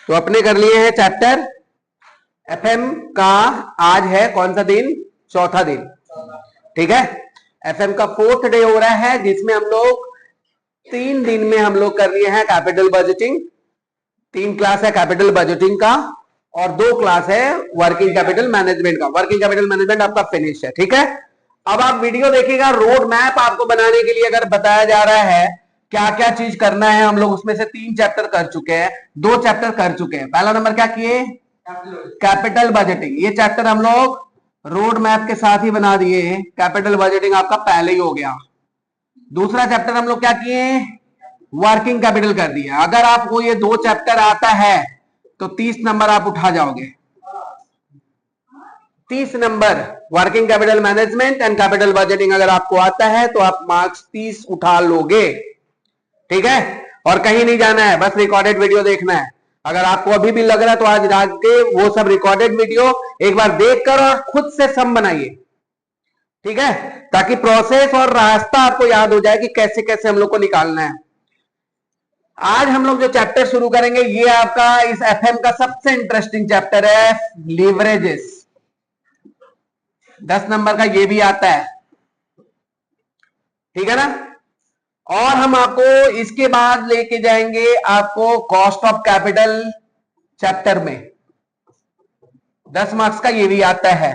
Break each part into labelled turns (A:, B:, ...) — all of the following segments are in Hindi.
A: तो अपने कर लिए हैं चैप्टर एफएम का। आज है कौन सा दिन? चौथा दिन। ठीक है, एफएम का 4th डे हो रहा है, जिसमें हम लोग 3 दिन में हम लोग कर लिए हैं कैपिटल बजटिंग। 3 क्लास है कैपिटल बजटिंग का और 2 क्लास है वर्किंग कैपिटल मैनेजमेंट का। वर्किंग कैपिटल मैनेजमेंट आपका फिनिश है। ठीक है, अब आप वीडियो देखिएगा। रोड मैप आपको बनाने के लिए अगर बताया जा रहा है क्या क्या चीज करना है, हम लोग उसमें से 3 चैप्टर कर चुके हैं, 2 चैप्टर कर चुके हैं। पहला नंबर क्या किए? Capital budgeting. ये चैप्टर हम लोग रोड मैप के साथ ही बना दिए। कैपिटल बजटिंग आपका पहले ही हो गया। दूसरा चैप्टर हम लोग क्या किए? वर्किंग कैपिटल कर दिया। अगर आपको ये 2 चैप्टर आता है तो 30 नंबर आप उठा जाओगे। 30 number working capital management and capital budgeting अगर आपको आता है तो आप मार्क्स 30 उठा लोगे। ठीक है, और कहीं नहीं जाना है, बस रिकॉर्डेड वीडियो देखना है। अगर आपको अभी भी लग रहा है तो आज रात के वो सब रिकॉर्डेड वीडियो एक बार देखकर और खुद से सम बनाइए। ठीक है, ताकि प्रोसेस और रास्ता आपको याद हो जाए कि कैसे कैसे हम लोग को निकालना है। आज हम लोग जो चैप्टर शुरू करेंगे ये आपका इस एफएम का सबसे इंटरेस्टिंग चैप्टर है, लीवरेजेस। 10 नंबर का ये भी आता है। ठीक है ना, और हम आपको इसके बाद लेके जाएंगे आपको कॉस्ट ऑफ कैपिटल चैप्टर में। 10 मार्क्स का ये भी आता है।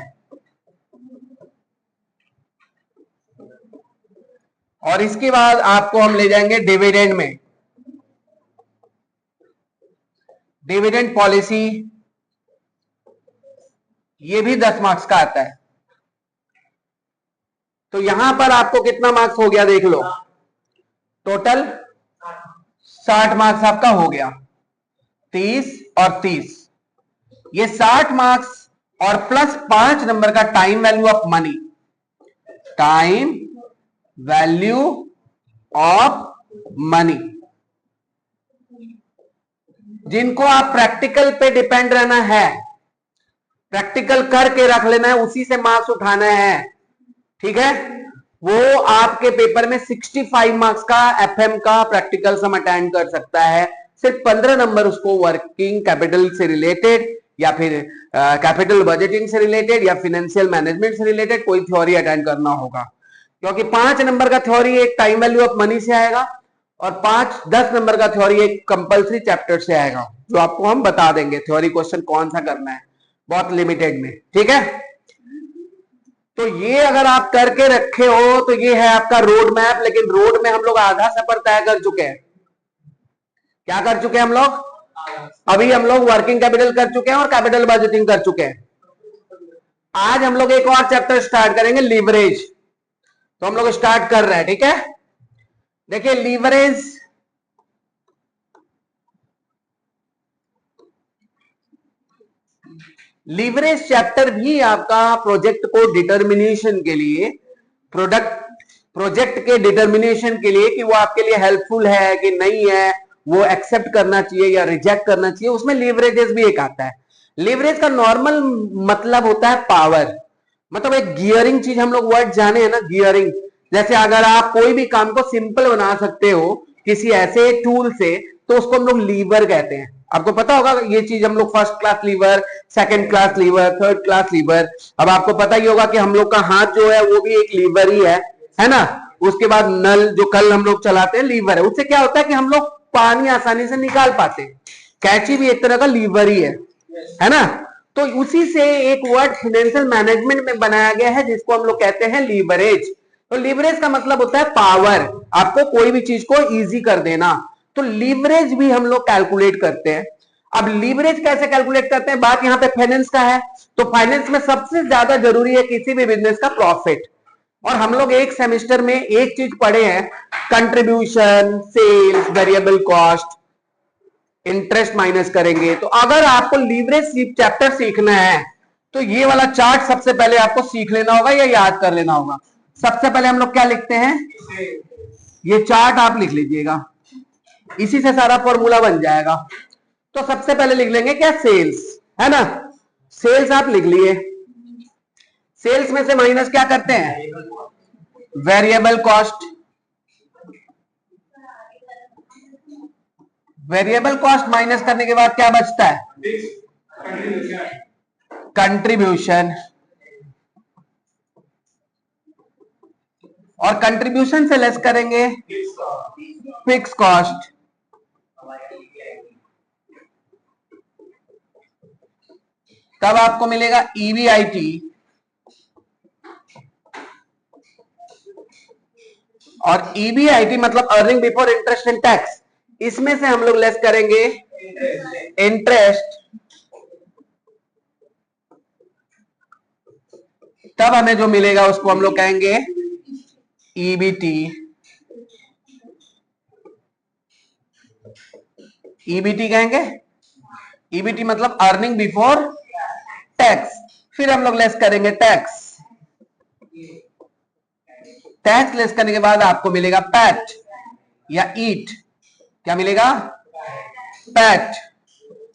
A: और इसके बाद आपको हम ले जाएंगे डिविडेंड में। डिविडेंड पॉलिसी ये भी 10 मार्क्स का आता है। तो यहां पर आपको कितना मार्क्स हो गया देख लो। टोटल 60 मार्क्स आपका हो गया। 30 और 30, ये 60 मार्क्स और प्लस 5 नंबर का time value of money. Time value of money, जिनको आप प्रैक्टिकल पे डिपेंड रहना है, प्रैक्टिकल करके रख लेना है, उसी से मार्क्स उठाना है। ठीक है, वो आपके पेपर में 65 मार्क्स का एफएम का प्रैक्टिकल सम अटेंड कर सकता है। सिर्फ 15 नंबर उसको वर्किंग कैपिटल से रिलेटेड या फिर कैपिटल बजटिंग से रिलेटेड या फाइनेंशियल मैनेजमेंट से रिलेटेड कोई थ्योरी अटेंड करना होगा, क्योंकि 5 नंबर का थ्योरी एक टाइम वैल्यू ऑफ मनी से आएगा और 10 नंबर का थ्योरी एक कंपल्सरी चैप्टर से आएगा, जो आपको हम बता देंगे थ्योरी क्वेश्चन कौन सा करना है, बहुत लिमिटेड में। ठीक है, तो ये अगर आप करके रखे हो तो ये है आपका रोड मैप। लेकिन रोड में हम लोग आधा सफर तय कर चुके हैं। क्या कर चुके हैं हम लोग? अभी हम लोग वर्किंग कैपिटल कर चुके हैं और कैपिटल बजटिंग कर चुके हैं। आज हम लोग एक और चैप्टर स्टार्ट करेंगे, लीवरेज। तो हम लोग स्टार्ट कर रहे हैं। ठीक है, देखिए लीवरेज लीवरेज चैप्टर भी आपका प्रोजेक्ट को डिटर्मिनेशन के लिए, प्रोजेक्ट के डिटर्मिनेशन के लिए कि वो आपके लिए हेल्पफुल है कि नहीं है, वो एक्सेप्ट करना चाहिए या रिजेक्ट करना चाहिए, उसमें लीवरेजेस भी एक आता है। लीवरेज का नॉर्मल मतलब होता है पावर, मतलब एक गियरिंग चीज हम लोग वर्ड जाने हैं ना, गियरिंग। जैसे अगर आप कोई भी काम को सिंपल बना सकते हो किसी ऐसे टूल से तो उसको हम लोग लीवर कहते हैं। आपको पता होगा ये चीज, हम लोग first class lever, second class lever, third class lever. अब आपको पता ही होगा कि हम लोग का हाथ जो है वो भी एक लीवर ही है ना। उसके बाद नल जो कल हम लोग चलाते हैं लीवर है। उससे क्या होता है कि हम लोग पानी आसानी से निकाल पाते हैं। कैंची भी एक तरह का लीवर ही है ना। तो उसी से एक वर्ड फाइनेंशियल मैनेजमेंट में बनाया गया है जिसको हम लोग कहते हैं लीवरेज। तो लीवरेज का मतलब होता है पावर, आपको कोई भी चीज को इजी कर देना। तो लीवरेज भी हम लोग कैलकुलेट करते हैं। अब लीवरेज कैसे कैलकुलेट करते हैं? बात यहां पे फाइनेंस का है, तो फाइनेंस में सबसे ज्यादा जरूरी है किसी भी बिजनेस का प्रॉफिट। और हम लोग एक सेमेस्टर में एक चीज पढ़े हैं, contribution, sales, variable cost, interest minus करेंगे। तो अगर आपको लीवरेज चैप्टर सीखना है तो ये वाला चार्ट सबसे पहले आपको सीख लेना होगा या याद कर लेना होगा। सबसे पहले हम लोग क्या लिखते हैं? ये चार्ट आप लिख लीजिएगा, इसी से सारा फॉर्मूला बन जाएगा। तो सबसे पहले लिख लेंगे क्या? सेल्स, है ना। सेल्स आप लिख लिए। सेल्स में से माइनस क्या करते हैं? Variable cost. Variable cost minus करने के बाद क्या बचता है? कंट्रीब्यूशन। और कंट्रीब्यूशन से लेस करेंगे फिक्स कॉस्ट। तब आपको मिलेगा ईबीआईटी। और ईबीआईटी मतलब earning before interest and tax. इसमें से हम लोग लेस करेंगे इंटरेस्ट। तब हमें जो मिलेगा उसको हम लोग कहेंगे ईबीटी। ईबीटी कहेंगे। ईबीटी मतलब अर्निंग बिफोर टैक्स। फिर हम लोग लेस करेंगे टैक्स। टैक्स लेस करने के बाद आपको मिलेगा पैट या ईट। क्या मिलेगा? पैट।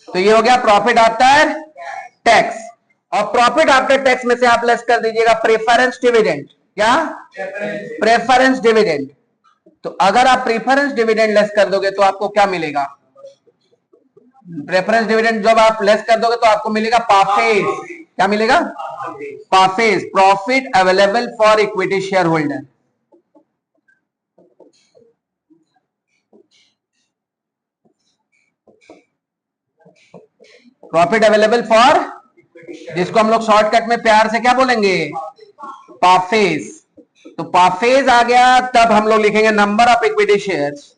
A: तो ये हो गया प्रॉफिट आफ्टर टैक्स। और प्रॉफिट आफ्टर टैक्स में से आप लेस कर दीजिएगा प्रेफरेंस डिविडेंड। क्या? Preference dividend. तो अगर आप प्रेफरेंस डिविडेंड लेस कर दोगे तो आपको क्या मिलेगा? प्रेफरेंस डिविडेंड जब आप लेस कर दोगे तो आपको मिलेगा पाफेज। क्या मिलेगा? PAFES, profit available for equity share holder. Profit available for, जिसको हम लोग शॉर्टकट में प्यार से क्या बोलेंगे? पाफेज। तो पाफेज आ गया। तब हम लोग लिखेंगे number of equity shares.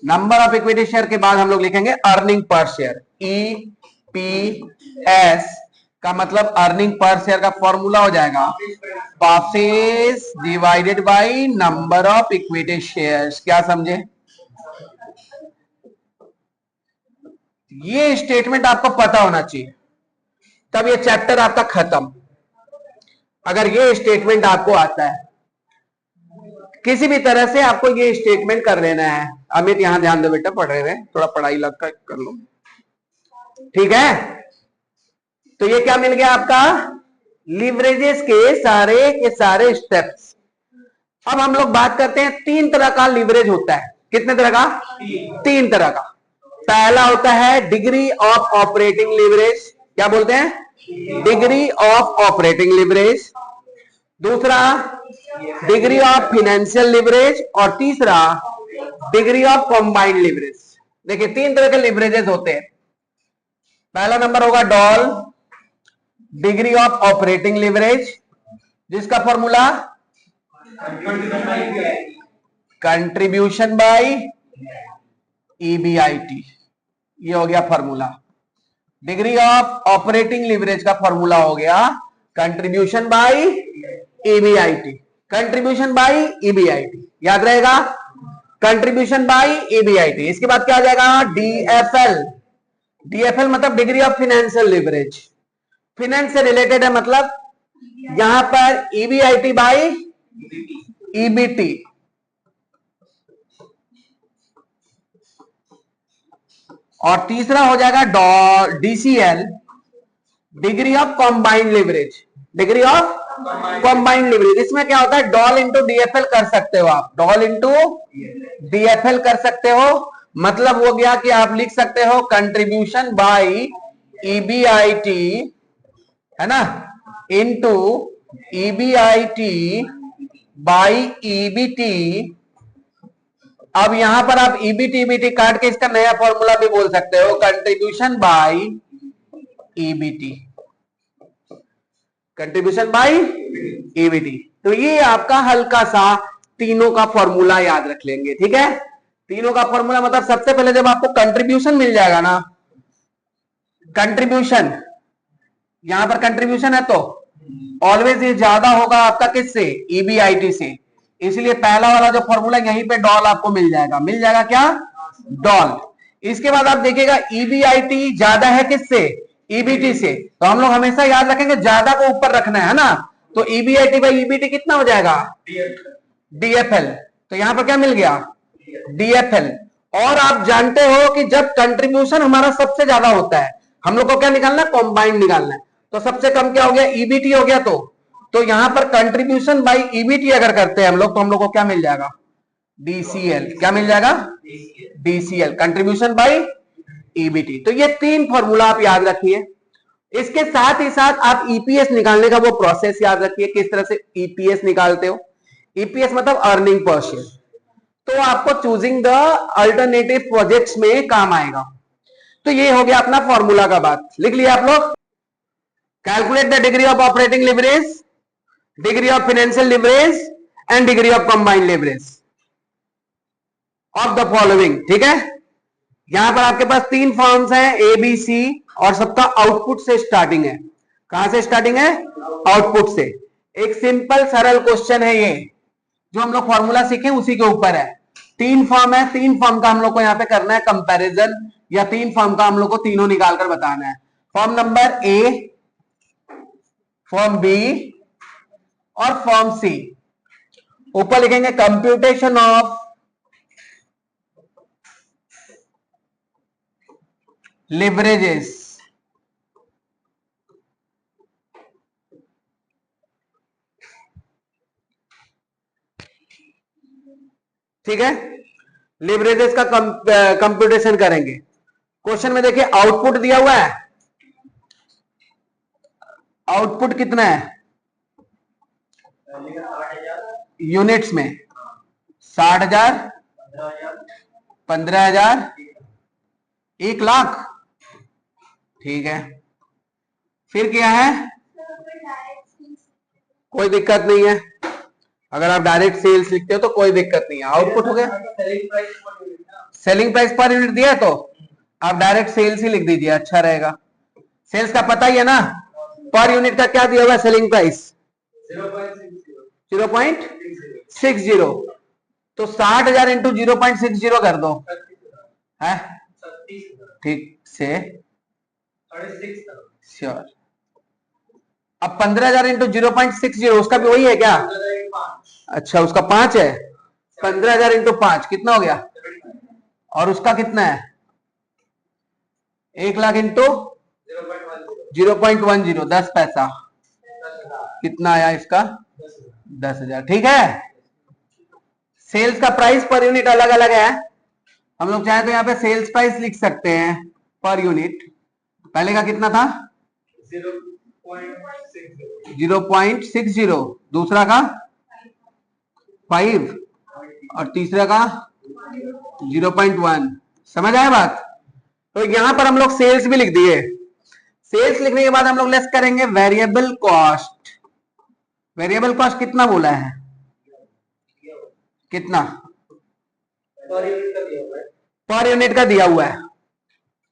A: Number of equity share के बाद हम लोग लिखेंगे अर्निंग पर शेयर। ईपीएस का मतलब अर्निंग पर शेयर का फॉर्मूला हो जाएगा PAFES divided by number of equity shares. क्या समझे? ये स्टेटमेंट आपको पता होना चाहिए, तब ये चैप्टर आपका खत्म। अगर ये स्टेटमेंट आपको आता है, किसी भी तरह से आपको ये स्टेटमेंट कर लेना है। अमित यहां ध्यान दो बेटा, पढ़ रहे हैं, थोड़ा पढ़ाई लगता कर लो, ठीक है? तो ये क्या मिल गया आपका? लीवरेजेस के सारे स्टेप्स। अब हम लोग बात करते हैं, तीन तरह का लीवरेज होता है। कितने तरह का? तीन तरह का। पहला होता है डिग्री ऑफ ऑपरेटिंग लीवरेज। क्या बोलते हैं? Degree of operating leverage. दूसरा डिग्री ऑफ फिनेंशियल लीवरेज। और तीसरा डिग्री ऑफ कंबाइंड लीवरेज। देखिए तीन तरह के लीवरेजेस होते हैं। पहला नंबर होगा doll, degree of operating leverage, जिसका फॉर्मूला कंट्रीब्यूशन बाय ईबीआईटी। ये हो गया formula. Degree of operating leverage का फॉर्मूला हो गया contribution by EBIT. Contribution by EBIT याद रहेगा, कंट्रीब्यूशन बाय ईबीआईटी। इसके बाद क्या आ जाएगा? डीएफएल। डीएफएल मतलब degree of financial leverage. Finance से रिलेटेड है, मतलब यहां पर ईबीआईटी बाय ईबीटी। और तीसरा हो जाएगा DCL, degree of combined leverage. Degree of combined leverage, इसमें क्या होता है? डॉल इंटू डीएफएल कर सकते हो आप। डॉल इंटू डीएफएल कर सकते हो। मतलब हो गया कि आप लिख सकते हो कंट्रीब्यूशन बाय ईबीआईटी, है ना, इंटू ईबीआईटी बाय ईबीटी। अब यहां पर आप ईबीटी ईबीटी काट के इसका नया फॉर्मूला भी बोल सकते हो, contribution by EBT. Contribution by EBT. तो ये आपका हल्का सा तीनों का फॉर्मूला याद रख लेंगे, ठीक है? तीनों का फॉर्मूला मतलब सबसे पहले जब आपको कंट्रीब्यूशन मिल जाएगा ना, कंट्रीब्यूशन, यहां पर कंट्रीब्यूशन है तो ऑलवेज ये ज्यादा होगा आपका किससे? ईबीआईटी से। इसलिए पहला वाला जो फॉर्मूला यहीं पे डॉल आपको मिल जाएगा। मिल जाएगा क्या? डॉल। इसके बाद आप देखिएगा ईबीआईटी ज्यादा है किससे? ईबीटी से। तो हम लोग हमेशा याद रखेंगे ज्यादा को ऊपर रखना है ना। तो ईबीआईटी बाई ईबीटी कितना हो जाएगा? डीएफएल। तो यहां पर क्या मिल गया? डीएफएल। और आप जानते हो कि जब कंट्रीब्यूशन हमारा सबसे ज्यादा होता है, हम लोग को क्या निकालना है? कंबाइंड निकालना है। तो सबसे कम क्या हो गया? ईबीटी हो गया। तो यहां पर कंट्रीब्यूशन बाई ईबीटी अगर करते हैं हम लोग, तो हम लोग को क्या मिल जाएगा? DCL, क्या मिल जाएगा? DCL, contribution by EBT. तो ये 3 फॉर्मूला आप याद रखिए। इसके साथ ही साथ आप ईपीएस निकालने का वो प्रोसेस याद रखिए, किस तरह से ईपीएस निकालते हो। ईपीएस मतलब अर्निंग पर शेयर। तो आपको चूजिंग द अल्टरनेटिव प्रोजेक्ट्स में काम आएगा। तो ये हो गया अपना फॉर्मूला का बात, लिख लिया आप लोग। Calculate the degree of operating leverage, degree of financial leverage and degree of combined leverage of the following. ठीक है, यहां पर आपके पास 3 फॉर्म्स हैं, ए बी सी, और सबका आउटपुट से स्टार्टिंग है। कहां से स्टार्टिंग है? आउटपुट से। एक सिंपल सरल क्वेश्चन है ये, जो हम लोग फॉर्मूला सीखे उसी के ऊपर है। 3 फॉर्म है, 3 फॉर्म का हम लोग को यहां पे करना है कंपैरिजन, या 3 फॉर्म का हम लोग को तीनों निकालकर बताना है। Form number A, form B और फॉर्म सी। ऊपर लिखेंगे कंप्यूटेशन ऑफ लिवरेजेस, ठीक है, लिवरेजेस का कंप्यूटेशन करेंगे। क्वेश्चन में देखिए आउटपुट दिया हुआ है, आउटपुट कितना है यूनिट्स में? 60,000, 15,000, 1,00,000। ठीक है, फिर क्या है? कोई दिक्कत नहीं है, अगर आप डायरेक्ट सेल्स लिखते हो तो कोई दिक्कत नहीं है। आउटपुट हो गया, सेलिंग प्राइस पर यूनिट दिया है तो आप डायरेक्ट सेल्स ही लिख दीजिए, अच्छा रहेगा। सेल्स का पता ही है ना, पर यूनिट का क्या दिया हुआ है? Selling price 0.60। तो 60,000 इंटू 0.60 कर दो, है ठीक से श्योर। अब 15,000 इंटू 0.60, उसका भी वही है क्या? अच्छा, उसका 5 है। 15,000 इंटू 5 कितना हो गया? और उसका कितना है? 1,00,000 इंटू 0.10, 10 पैसा। कितना आया इसका? 10,000। ठीक है, सेल्स का प्राइस पर यूनिट अलग अलग है, हम लोग चाहे तो यहाँ पे सेल्स प्राइस लिख सकते हैं पर यूनिट। पहले का कितना था? 0.60, दूसरा का 5 और तीसरा का 0.1। समझ आया बात? तो यहां पर हम लोग सेल्स भी लिख दिए। सेल्स लिखने के बाद हम लोग लेस करेंगे वेरिएबल कॉस्ट। वेरिएबल कॉस्ट कितना बोला है? कितना? पर यूनिट का दिया हुआ है।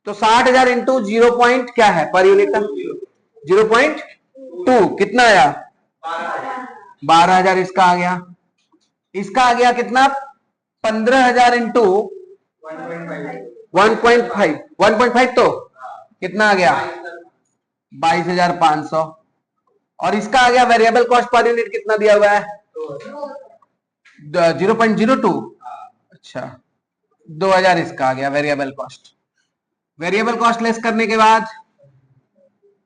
A: तो 60,000 इंटू 0 पॉइंट क्या है पर यूनिट का? 0.2। कितना आया? 12,000 इसका आ गया। इसका आ गया कितना? 15,000 इंटू 1.5। 1.5 तो कितना आ गया? 22,500। और इसका आ गया वेरिएबल कॉस्ट पर यूनिट कितना दिया हुआ है? 0.02। अच्छा, 2,000 इसका आ गया variable cost. Variable cost less करने के बाद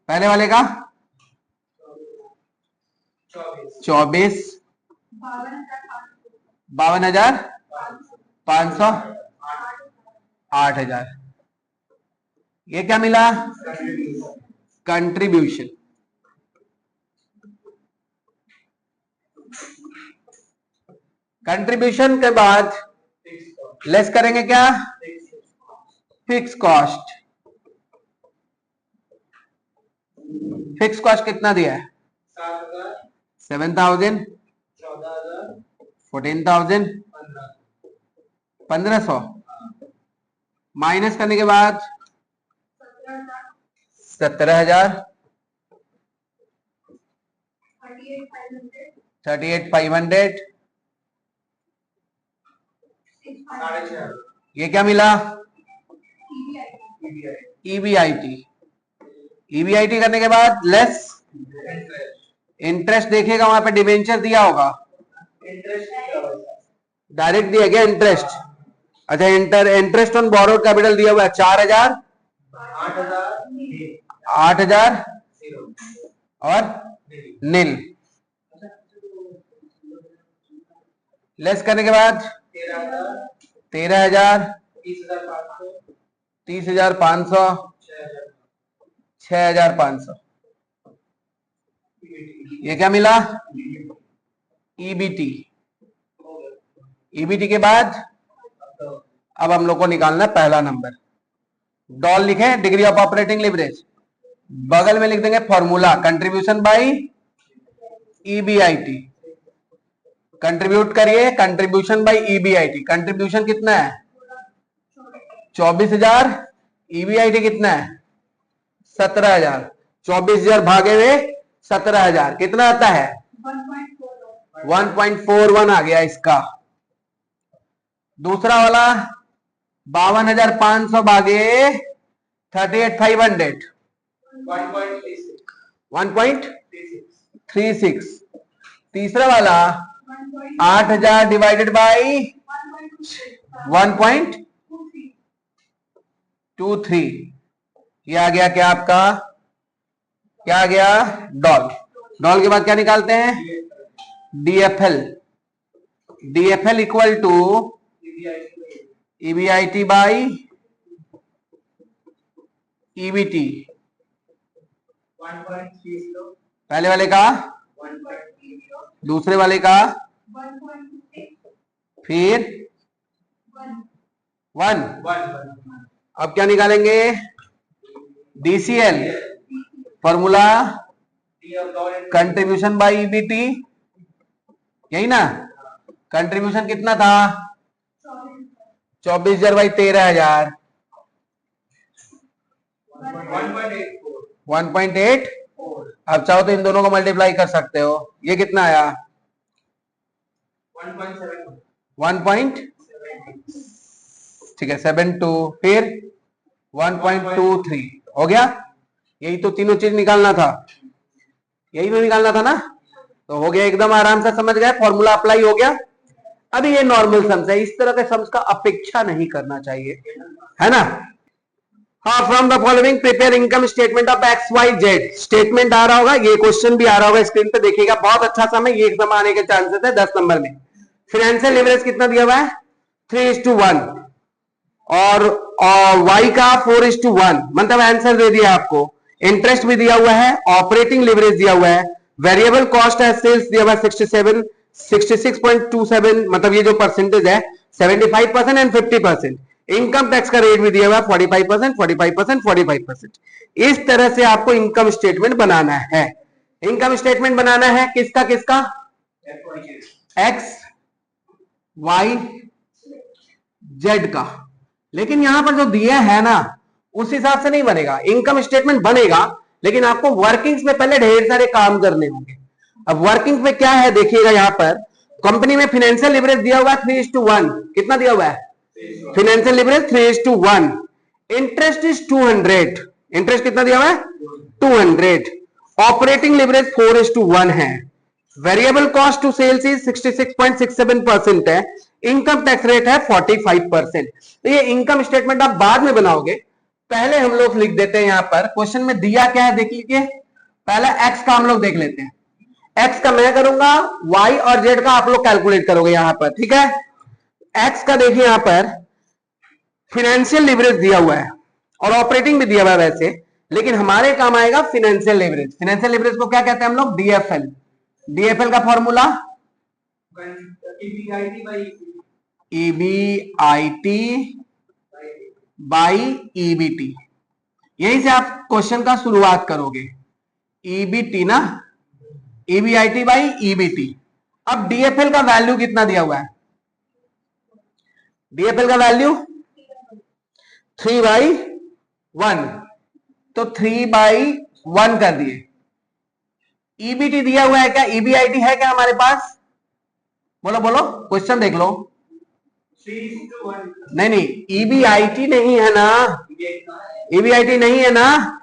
A: पहले वाले का 24, 52,500, 8,000। ये क्या मिला? कंट्रीब्यूशन। कंट्रीब्यूशन के बाद लेस करेंगे क्या? Fix cost. फिक्स कॉस्ट कितना दिया है? 7,000, 14,000, 1,500। माइनस करने के बाद 17,000, 38,500। ये क्या मिला? ईबीआईटी। ईबीआईटी करने के बाद लेस इंटरेस्ट। देखिएगा वहां पे डिबेंचर दिया होगा, डायरेक्ट दिया गया इंटरेस्ट। अच्छा, इंटरेस्ट ऑन बोरोड कैपिटल दिया हुआ है 4,000, 8,000 और नील। लेस करने के बाद 13,000, 30,500, 6,500। ये क्या मिला? ईबीटी। ईबीटी के बाद अब हम लोग को निकालना है पहला नंबर। डॉल लिखे, डिग्री ऑफ ऑपरेटिंग लिवरेज, बगल में लिख देंगे formula contribution by EBIT. Contribute करिए, कंट्रीब्यूशन बाय ईबीआईटी। कंट्रीब्यूशन कितना है? 24,000। ईबीआईटी कितना है? 17,000। 24,000 भागे हुए 17,000 कितना आता है? 1.41 आ गया इसका। दूसरा वाला 52,500 भागे 38,500, 1.36। तीसरा वाला 8,000 डिवाइडेड बाई 1.23। ये आ गया क्या आपका? क्या आ गया? डॉल। डॉल के बाद क्या निकालते हैं? DFL. DFL equal to EBIT by EBT. पहले वाले का, दूसरे वाले का, फिर 1। अब क्या निकालेंगे? DCL, formula contribution by EBT, यही ना? कंट्रीब्यूशन कितना था? 24,000 बाई 13,000, 1.8। अब चाहो तो इन दोनों को मल्टीप्लाई कर सकते हो। ये कितना आया? 1. ठीक है 72, फिर 1.23 हो गया। यही तो तीनों चीज निकालना था, यही तो निकालना था ना। तो हो गया, एकदम आराम से समझ गए, फॉर्मूला अप्लाई हो गया। अभी ये नॉर्मल सम्स है, इस तरह के सम्स का अपेक्षा नहीं करना चाहिए, है ना। हाँ, from the following prepare income statement of XYZ। Statement आ रहा होगा, ये क्वेश्चन भी आ रहा होगा स्क्रीन पे, देखिएगा। बहुत अच्छा सम है, ये एग्जाम आने के चांसेस है 10 नंबर में। फाइनेंशियल लिवरेज कितना दिया हुआ है? 3:1 और Y का 4:1, मतलब आंसर दे दिया आपको। इंटरेस्ट भी दिया हुआ है, ऑपरेटिंग लिवरेज दिया हुआ है, वेरिएबल कॉस्ट एज सेल्स दिया हुआ है 66.27, मतलब ये जो परसेंटेज है 75% एंड 50%। इनकम टैक्स का रेट भी दिया हुआ है 45%, 45%, 45%। इस तरह से आपको इनकम स्टेटमेंट बनाना है। इनकम स्टेटमेंट बनाना है किसका किसका? XYZ का। लेकिन यहां पर जो दिया है ना, उस हिसाब से नहीं बनेगा। इनकम स्टेटमेंट बनेगा, लेकिन आपको वर्किंग्स में पहले ढेर सारे काम करने होंगे। अब वर्किंग में क्या है देखिएगा, यहां पर कंपनी में फाइनेंशियल लिवरेज दिया हुआ है 3:1। कितना दिया हुआ है? Financial leverage 3:1। Interest is 200। Interest कितना दिया हुआ है? 200। ऑपरेटिंग लिवरेज 4:1 है। Variable cost to sales is 66.67% है। इनकम टैक्स रेट है 45%। तो ये इनकम स्टेटमेंट आप बाद में बनाओगे, पहले हम लोग लिख देते हैं। यहां पर क्वेश्चन में दिया क्या है देख लीजिए। पहला एक्स का हम लोग देख लेते हैं। एक्स का मैं करूंगा, वाई और जेड का आप लोग कैलकुलेट करोगे यहां पर, ठीक है। एक्स का देखिए, यहां पर फाइनेंशियल लिवरेज दिया हुआ है और ऑपरेटिंग भी दिया हुआ है वैसे, लेकिन हमारे काम आएगा फाइनेंशियल लिवरेज। फाइनेंशियल लिवरेज को क्या कहते हैं हम लोग? डीएफएल। डीएफएल का फॉर्मूला ईबीआईटी बाई ईबीटी। यहीं से आप क्वेश्चन का शुरुआत करोगे। ईबीटी ना, ईबीआईटी बाई ईबीटी। अब डीएफएल का वैल्यू कितना दिया हुआ है? डीएफएल का वैल्यू 3/1, तो 3/1 कर दिए। ईबीटी दिया हुआ है क्या? ईबीआईटी है क्या हमारे पास? बोलो बोलो, क्वेश्चन देख लो। नहीं नहीं, ईबीआईटी नहीं है ना, ईबीआईटी नहीं है ना।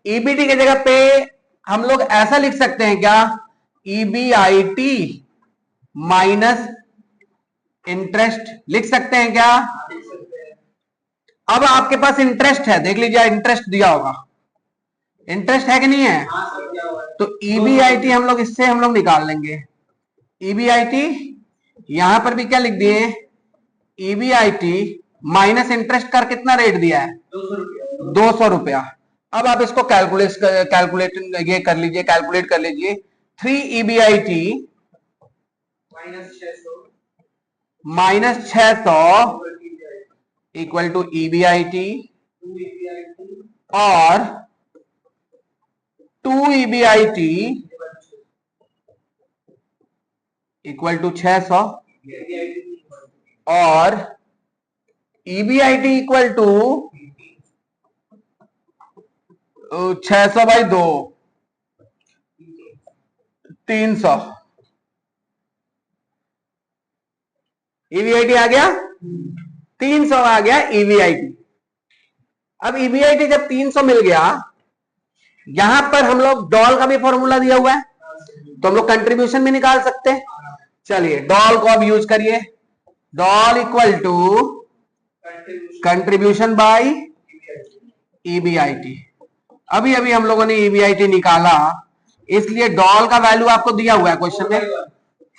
A: ईबीटी की जगह पे हम लोग ऐसा लिख सकते हैं क्या? ईबीआईटी माइनस इंटरेस्ट लिख सकते हैं क्या? अब आपके पास इंटरेस्ट है, देख लीजिए, इंटरेस्ट दिया होगा। इंटरेस्ट है कि नहीं है? तो ईबीआईटी हम लोग इससे हम लोग निकाल लेंगे। ईबीआईटी यहां पर भी क्या लिख दिए? ईबीआईटी माइनस इंटरेस्ट कर कितना रेट दिया है? 200 रुपया। अब आप इसको ये कर लीजिए, कैलकुलेट कर लीजिए। 3 EBIT minus 600 equal to EBIT और 2 ईबीआईटी इक्वल टू 600 और ईबीआईटी इक्वल टू 600/2 300। ईवीआईटी आ गया 300 आ गया ईवीआईटी। अब ईवीआईटी जब 300 मिल गया, यहां पर हम लोग डॉल का भी फॉर्मूला दिया हुआ है, तो हम लोग कंट्रीब्यूशन भी निकाल सकते हैं। चलिए डॉल को अब यूज करिए। DOL equal to contribution by EBIT. अभी अभी हम लोगों ने ईबीआईटी निकाला, इसलिए डॉल का वैल्यू आपको दिया हुआ है क्वेश्चन में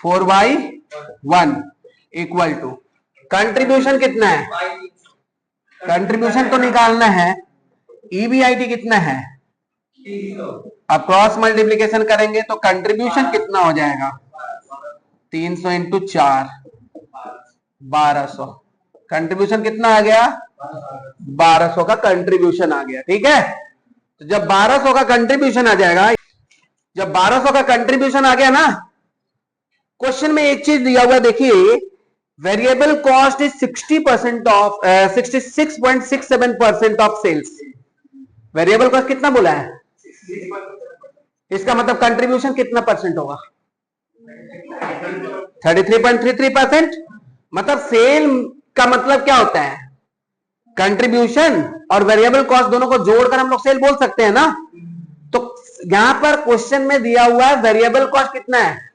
A: 4/1 इक्वल टू कंट्रीब्यूशन कितना है? कंट्रीब्यूशन तो निकालना है, ईबीआईटी कितना है? अब क्रॉस मल्टीप्लीकेशन करेंगे तो कंट्रीब्यूशन कितना हो जाएगा? 300 इंटू 4 1200। कंट्रीब्यूशन कितना आ गया? 1200 का कंट्रीब्यूशन आ गया। ठीक है, तो जब 1200 का कंट्रीब्यूशन आ जाएगा, जब 1200 का कंट्रीब्यूशन आ गया ना, क्वेश्चन में एक चीज दिया हुआ देखिए, variable cost is 60% of 66.67% of sales. Variable cost कितना बोला है? इसका मतलब कंट्रीब्यूशन कितना परसेंट होगा? 33.33%। मतलब सेल का मतलब क्या होता है? कंट्रीब्यूशन और वेरिएबल कॉस्ट दोनों को जोड़कर हम लोग सेल बोल सकते हैं ना। तो यहां पर क्वेश्चन में दिया हुआ है वेरिएबल कॉस्ट कितना है?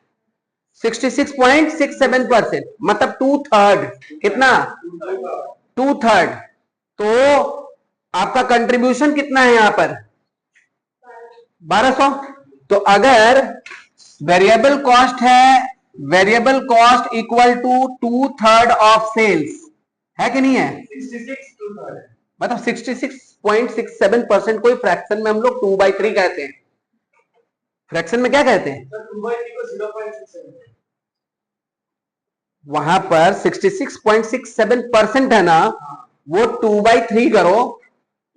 A: 66.67%, मतलब 2/3। कितना? 2/3। तो आपका कंट्रीब्यूशन कितना है यहां पर? 1200। तो अगर वेरिएबल कॉस्ट है, variable cost equal to 2/3 of sales है कि नहीं है? 66 मतलब 66.67% कोई फ्रैक्शन में हम लोग 2/3 कहते हैं। फ्रैक्शन में क्या कहते हैं? वहां पर 66.67% है ना, वो 2/3 करो,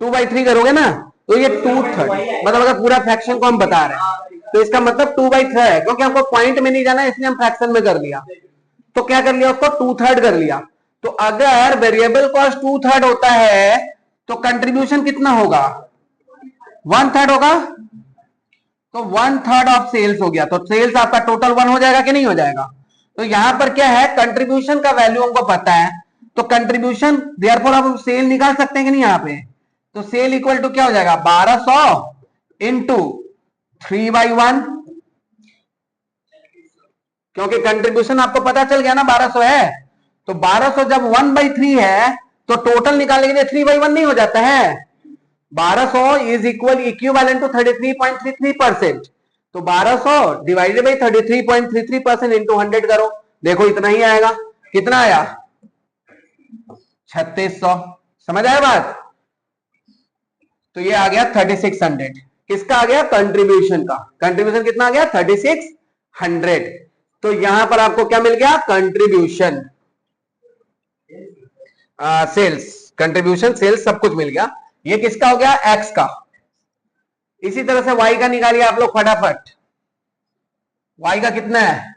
A: 2/3 करोगे ना तो ये 2/3, मतलब अगर पूरा फ्रैक्शन को हम बता रहे हैं तो इसका मतलब 2/3 है, क्योंकि हमको पॉइंट में नहीं जाना है इसलिए हम फ्रैक्शन में कर लिया। तो क्या कर लिया उसको? 2/3 कर लिया। तो अगर वेरिएबल कॉस्ट 2/3 होता है तो कंट्रीब्यूशन कितना होगा? 1/3 होगा। तो 1/3 ऑफ सेल्स हो गया, तो सेल्स आपका टोटल 1 हो जाएगा कि नहीं हो जाएगा? तो यहां पर क्या है, कंट्रीब्यूशन का वैल्यू हमको पता है, तो कंट्रीब्यूशन देयरफॉर आप सेल निकाल सकते हैं कि नहीं यहां पे? तो सेल इक्वल टू क्या हो जाएगा? 1200 इंटू 3/1, क्योंकि कंट्रीब्यूशन आपको पता चल गया ना 1200 है। तो 1200 जब 1/3 है तो टोटल निकालने के लिए 3/1 नहीं हो जाता है? 1200 इज इक्विवेलेंट टू 33.33%। तो 1200 डिवाइडेड बाई 33.33% इंटू 100 करो, देखो इतना ही आएगा। कितना आया? 3600। समझ आया बात? तो ये आ गया 3600। किसका आ गया? कंट्रीब्यूशन का। कंट्रीब्यूशन कितना आ गया? 3600। तो यहां पर आपको क्या मिल गया? कंट्रीब्यूशन, सेल्स, कंट्रीब्यूशन, सेल्स सब कुछ मिल गया। ये किसका हो गया? एक्स का। इसी तरह से वाई का निकालिए आप लोग फटाफट। वाई का कितना है?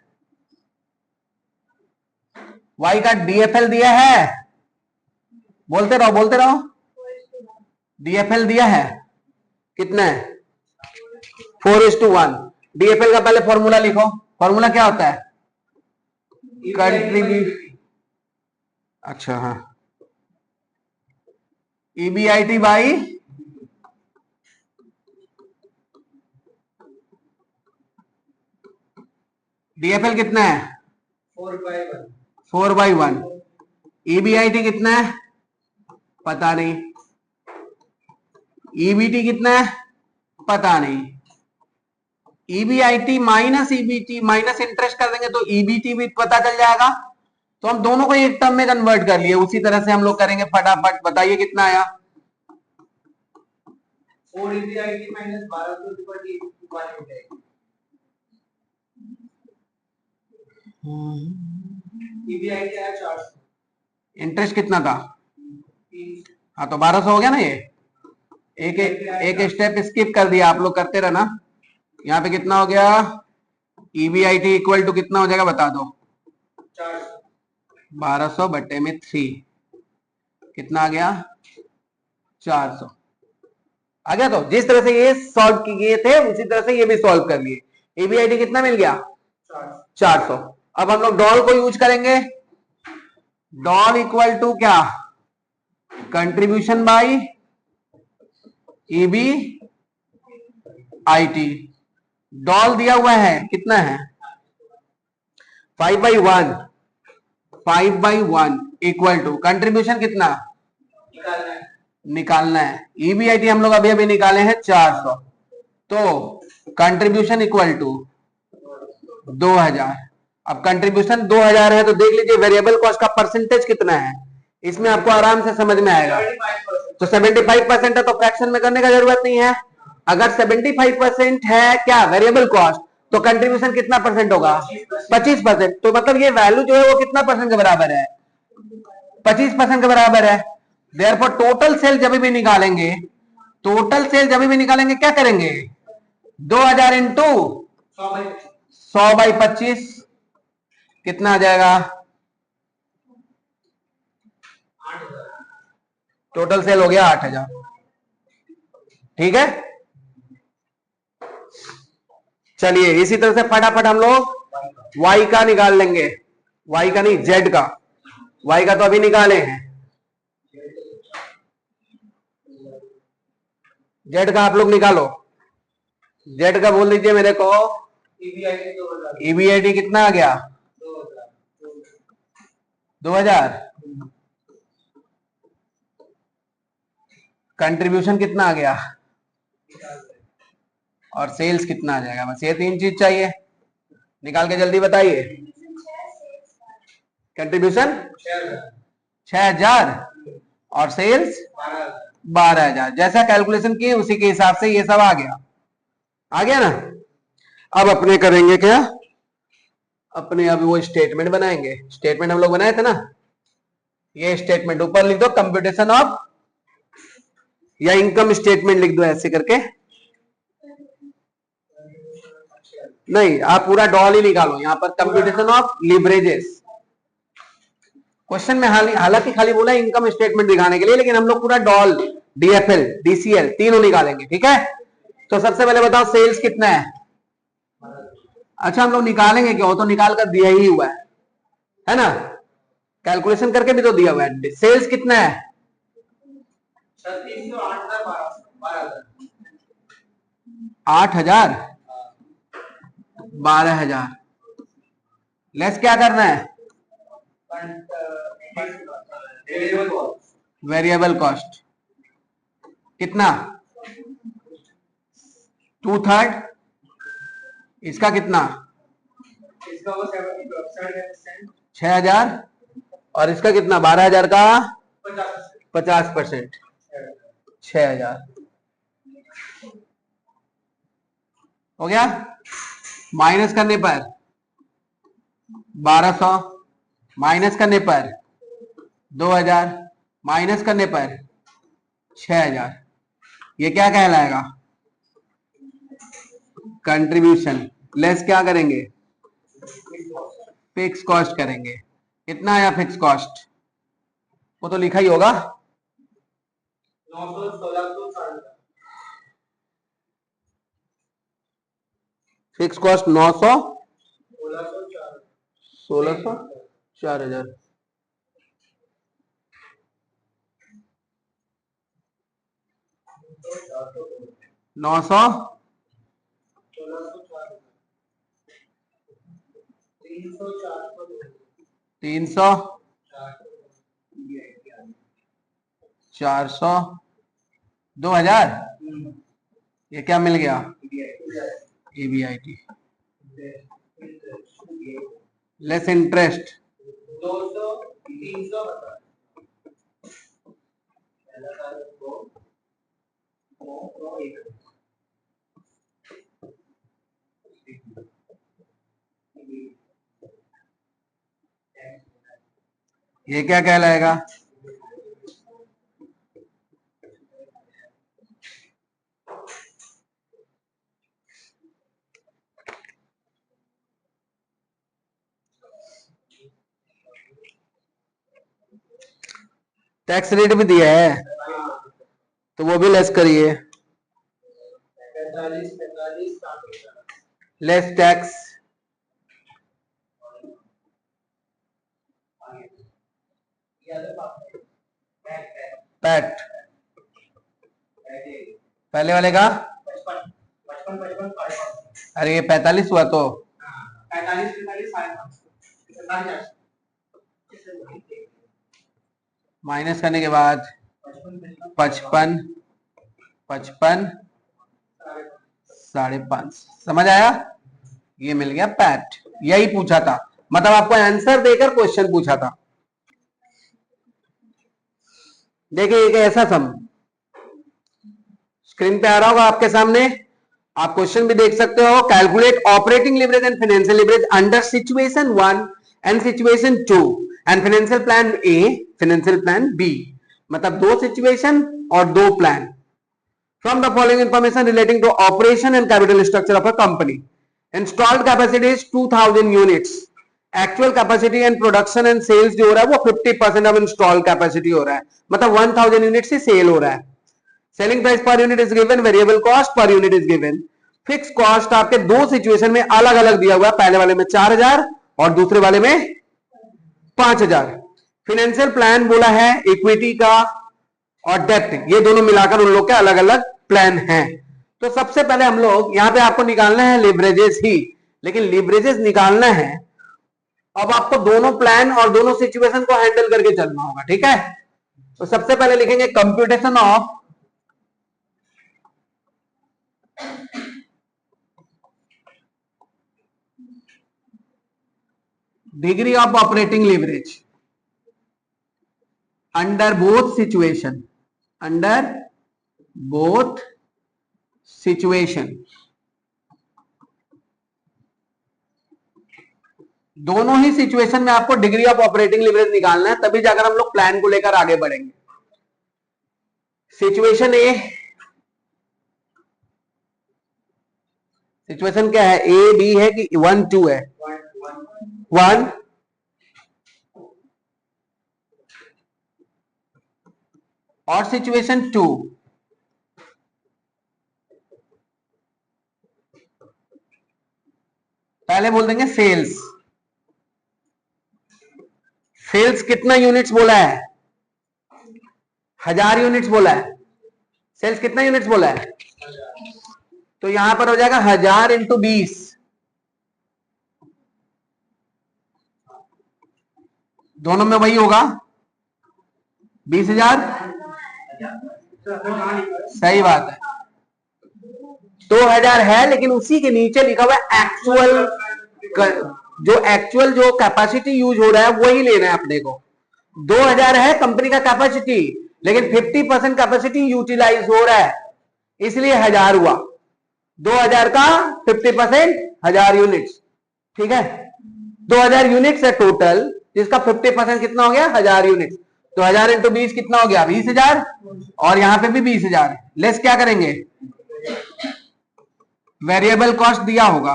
A: वाई का डीएफएल दिया है, बोलते रहो बोलते रहो। डीएफएल दिया है, कितना है? 4:1। डीएफएल का पहले फॉर्मूला लिखो। फॉर्मूला क्या होता है? कंट्रीब्यूशन, अच्छा हाँ, ईबीआईटी बाई डीएफएल कितना है? 4/1। ईबीआईटी कितना है? पता नहीं। ईबीटी कितना है? पता नहीं। EBIT minus EBT minus interest कर देंगे तो ईबीटी भी पता चल जाएगा। तो हम दोनों को एक टर्म में कन्वर्ट कर लिए, उसी तरह से हम लोग करेंगे फटाफट। बताइए कितना आया?
B: 4 EBIT माइनस 1200 EBIT आया 400।
A: इंटरेस्ट कितना था? हाँ तो 1200 हो गया ना। ये एक स्टेप स्किप कर दिया, आप लोग करते रहना। यहाँ पे कितना हो गया? ईबीआईटी इक्वल टू कितना हो जाएगा बता दो? 1200 बटे में 3 कितना आ गया? 400 आ गया। तो जिस तरह से ये सॉल्व किए थे उसी तरह से ये भी सॉल्व कर लिए। ईबीआईटी कितना मिल गया? 400। अब हम लोग डॉल को यूज करेंगे। डॉल इक्वल टू क्या? Contribution by EB IT. Doll दिया हुआ है कितना है? 5/1 5/1 इक्वल टू कंट्रीब्यूशन कितना निकालना है? ईबीआईटी हम लोग अभी अभी निकाले हैं 400, तो कंट्रीब्यूशन इक्वल टू 2000। अब कंट्रीब्यूशन 2000 है तो देख लीजिए वेरिएबल कॉस्ट का परसेंटेज कितना है, इसमें आपको आराम से समझ में आएगा। तो 75% है तो फ्रैक्शन में करने का जरूरत नहीं है। अगर 75% है क्या वेरिएबल कॉस्ट, तो कंट्रीब्यूशन कितना परसेंट होगा? 25%। तो मतलब ये वैल्यू जो है वो कितना परसेंट के बराबर है? 25% के बराबर है। देयरफॉर टोटल सेल जब भी निकालेंगे, टोटल सेल जब भी निकालेंगे क्या करेंगे? 2000 इंटू 100/25 कितना आ जाएगा? टोटल सेल हो गया 8000। ठीक है, चलिए इसी तरह से फटाफट हम लोग वाई का निकाल लेंगे। वाई का नहीं, जेड का। वाई का तो अभी निकाले हैं, जेड का आप लोग निकालो। जेड का बोल दीजिए मेरे को। ईबीआईटी कितना आ गया? 2000। कंट्रीब्यूशन कितना आ गया? और सेल्स कितना आ जाएगा? बस ये 3 चीज चाहिए, निकाल के जल्दी बताइए। कंट्रीब्यूशन 6000 और सेल्स 12000। जैसा कैलकुलेशन किए उसी के हिसाब से ये सब आ गया। आ गया ना। अब अपने करेंगे क्या? अपने अभी वो स्टेटमेंट बनाएंगे। स्टेटमेंट हम लोग बनाए थे ना, ये स्टेटमेंट ऊपर लिख दो, कंप्यूटेशन ऑफ, या इनकम स्टेटमेंट लिख दो ऐसे करके। नहीं, आप पूरा डॉल ही निकालो यहाँ पर, कंप्यूटेशन ऑफ लिवरेजेस। क्वेश्चन में हालांकि खाली बोला इनकम स्टेटमेंट दिखाने के लिए, लेकिन हम लोग पूरा डॉल, डीएफएल, डीसीएल तीनों निकालेंगे। ठीक है, तो सबसे पहले बताओ सेल्स कितना है? अच्छा हम लोग निकालेंगे क्यों, तो निकाल कर दिया ही हुआ है ना, कैलकुलेशन करके भी तो दिया हुआ है। सेल्स कितना है? 8000 12000 लेस क्या करना है? वेरिएबल कॉस्ट कितना? 2/3। इसका कितना? 6000 और इसका कितना? 12000 का 50%, 6000 हो गया। माइनस करने पर 1200, माइनस करने पर 2000, माइनस करने पर 6000। ये क्या कहलाएगा? कंट्रीब्यूशन। लेस क्या करेंगे? फिक्स कॉस्ट करेंगे। कितना आया फिक्स कॉस्ट? वो तो लिखा ही होगा। 900 फिक्स कॉस्ट 900 1600 4000। 900 300 400 2000। ये क्या मिल गया? ईबीआईटी लेस इंटरेस्ट
B: 200 300 बता पहला था 2 1
A: ये क्या कहलाएगा? टैक्स रेट भी दिया है तो वो भी लेस करिए।
B: 45 45
A: लेस टैक्स। पैट पहले वाले का
B: 55
A: अरे ये 45 हुआ तो
B: 45 45
A: माइनस करने के बाद 55 55 5.5 समझ आया? ये मिल गया पैट। यही पूछा था, मतलब आपको आंसर देकर क्वेश्चन पूछा था। देखिए एक ऐसा सम स्क्रीन पे आ रहा होगा आपके सामने, आप क्वेश्चन भी देख सकते हो। Calculate operating leverage and financial leverage under situation 1 and situation 2 and financial plan A financial plan B, मतलब दो सिचुएशन और दो plan. From the following information relating to operation and capital structure of a company, installed capacity is 2000 units, actual capacity and production and sales जो हो रहा है वो 50% ऑफ इंस्टॉल्ड कैपेसिटी हो रहा है, मतलब 1000 यूनिट से सेल हो रहा है। Selling price per unit is given, variable cost per unit is given. Fix cost आपके दो सिचुएशन में अलग अलग दिया हुआ है, पहले वाले में 4000 और दूसरे वाले में 5000। फाइनेंशियल प्लान बोला है इक्विटी का और डेप्ट, ये दोनों मिलाकर उन लोग के अलग अलग प्लान हैं। तो सबसे पहले हम लोग यहां पे आपको निकालना है लिवरेजेस ही, लेकिन लिवरेजेस निकालना है अब आपको दोनों प्लान और दोनों सिचुएशन को हैंडल करके चलना होगा, ठीक है? तो सबसे पहले लिखेंगे computation of degree of operating leverage under both situation, under both situation. दोनों ही सिचुएशन में आपको डिग्री ऑफ ऑपरेटिंग लिवरेज निकालना है, तभी जाकर हम लोग प्लान को लेकर आगे बढ़ेंगे। सिचुएशन ए, सिचुएशन क्या है? ए बी है कि 1 2 है? 1 और सिचुएशन 2 पहले बोल देंगे सेल्स। सेल्स कितना यूनिट्स बोला है? 1000 यूनिट्स बोला है। सेल्स कितना यूनिट्स बोला है? तो यहां पर हो जाएगा 1000 इंटू 20, दोनों में वही होगा 20,000। सही बात है, 2000 है, लेकिन उसी के नीचे लिखा हुआ है एक्चुअल, जो कैपेसिटी यूज हो रहा है वही लेना है अपने को। 2000 है कंपनी का कैपेसिटी, लेकिन 50% कैपेसिटी यूटिलाइज हो रहा है, इसलिए 1000 हुआ। 2000 का 50% 1000 यूनिट्स, ठीक है? 2000 यूनिट्स है टोटल, जिसका 50% कितना हो गया? 1000 यूनिट्स। तो 1000 इंटू 20 कितना हो गया? 20,000। और यहां पे भी 20,000। लेस क्या करेंगे? वेरिएबल कॉस्ट दिया होगा,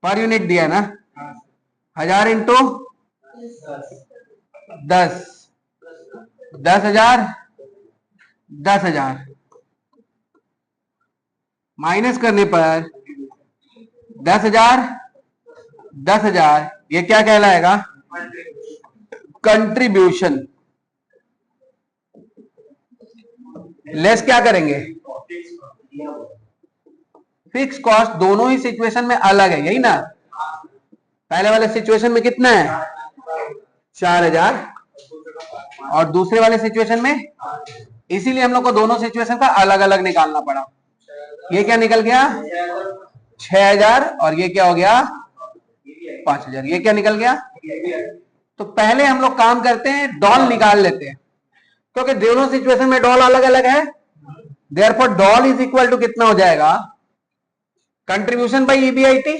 A: पर यूनिट दिया ना, 1000 इंटू 10, 10,000, 10,000 माइनस करने पर 10,000, 10,000, ये क्या कहलाएगा? कंट्रीब्यूशन। लेस क्या करेंगे? फिक्स कॉस्ट दोनों ही सिचुएशन में अलग है, यही ना? पहले वाले सिचुएशन में कितना है? 4000 और दूसरे वाले सिचुएशन में, इसीलिए हम लोग को दोनों सिचुएशन का अलग अलग निकालना पड़ा। ये क्या निकल गया? 6000 और ये क्या हो गया? 5000। ये क्या निकल गया? तो पहले हम लोग काम करते हैं, डॉल निकाल लेते हैं, क्योंकि दोनों सिचुएशन में डॉल अलग अलग है। Therefore DOL is equal to कितना हो जाएगा, contribution by EBIT,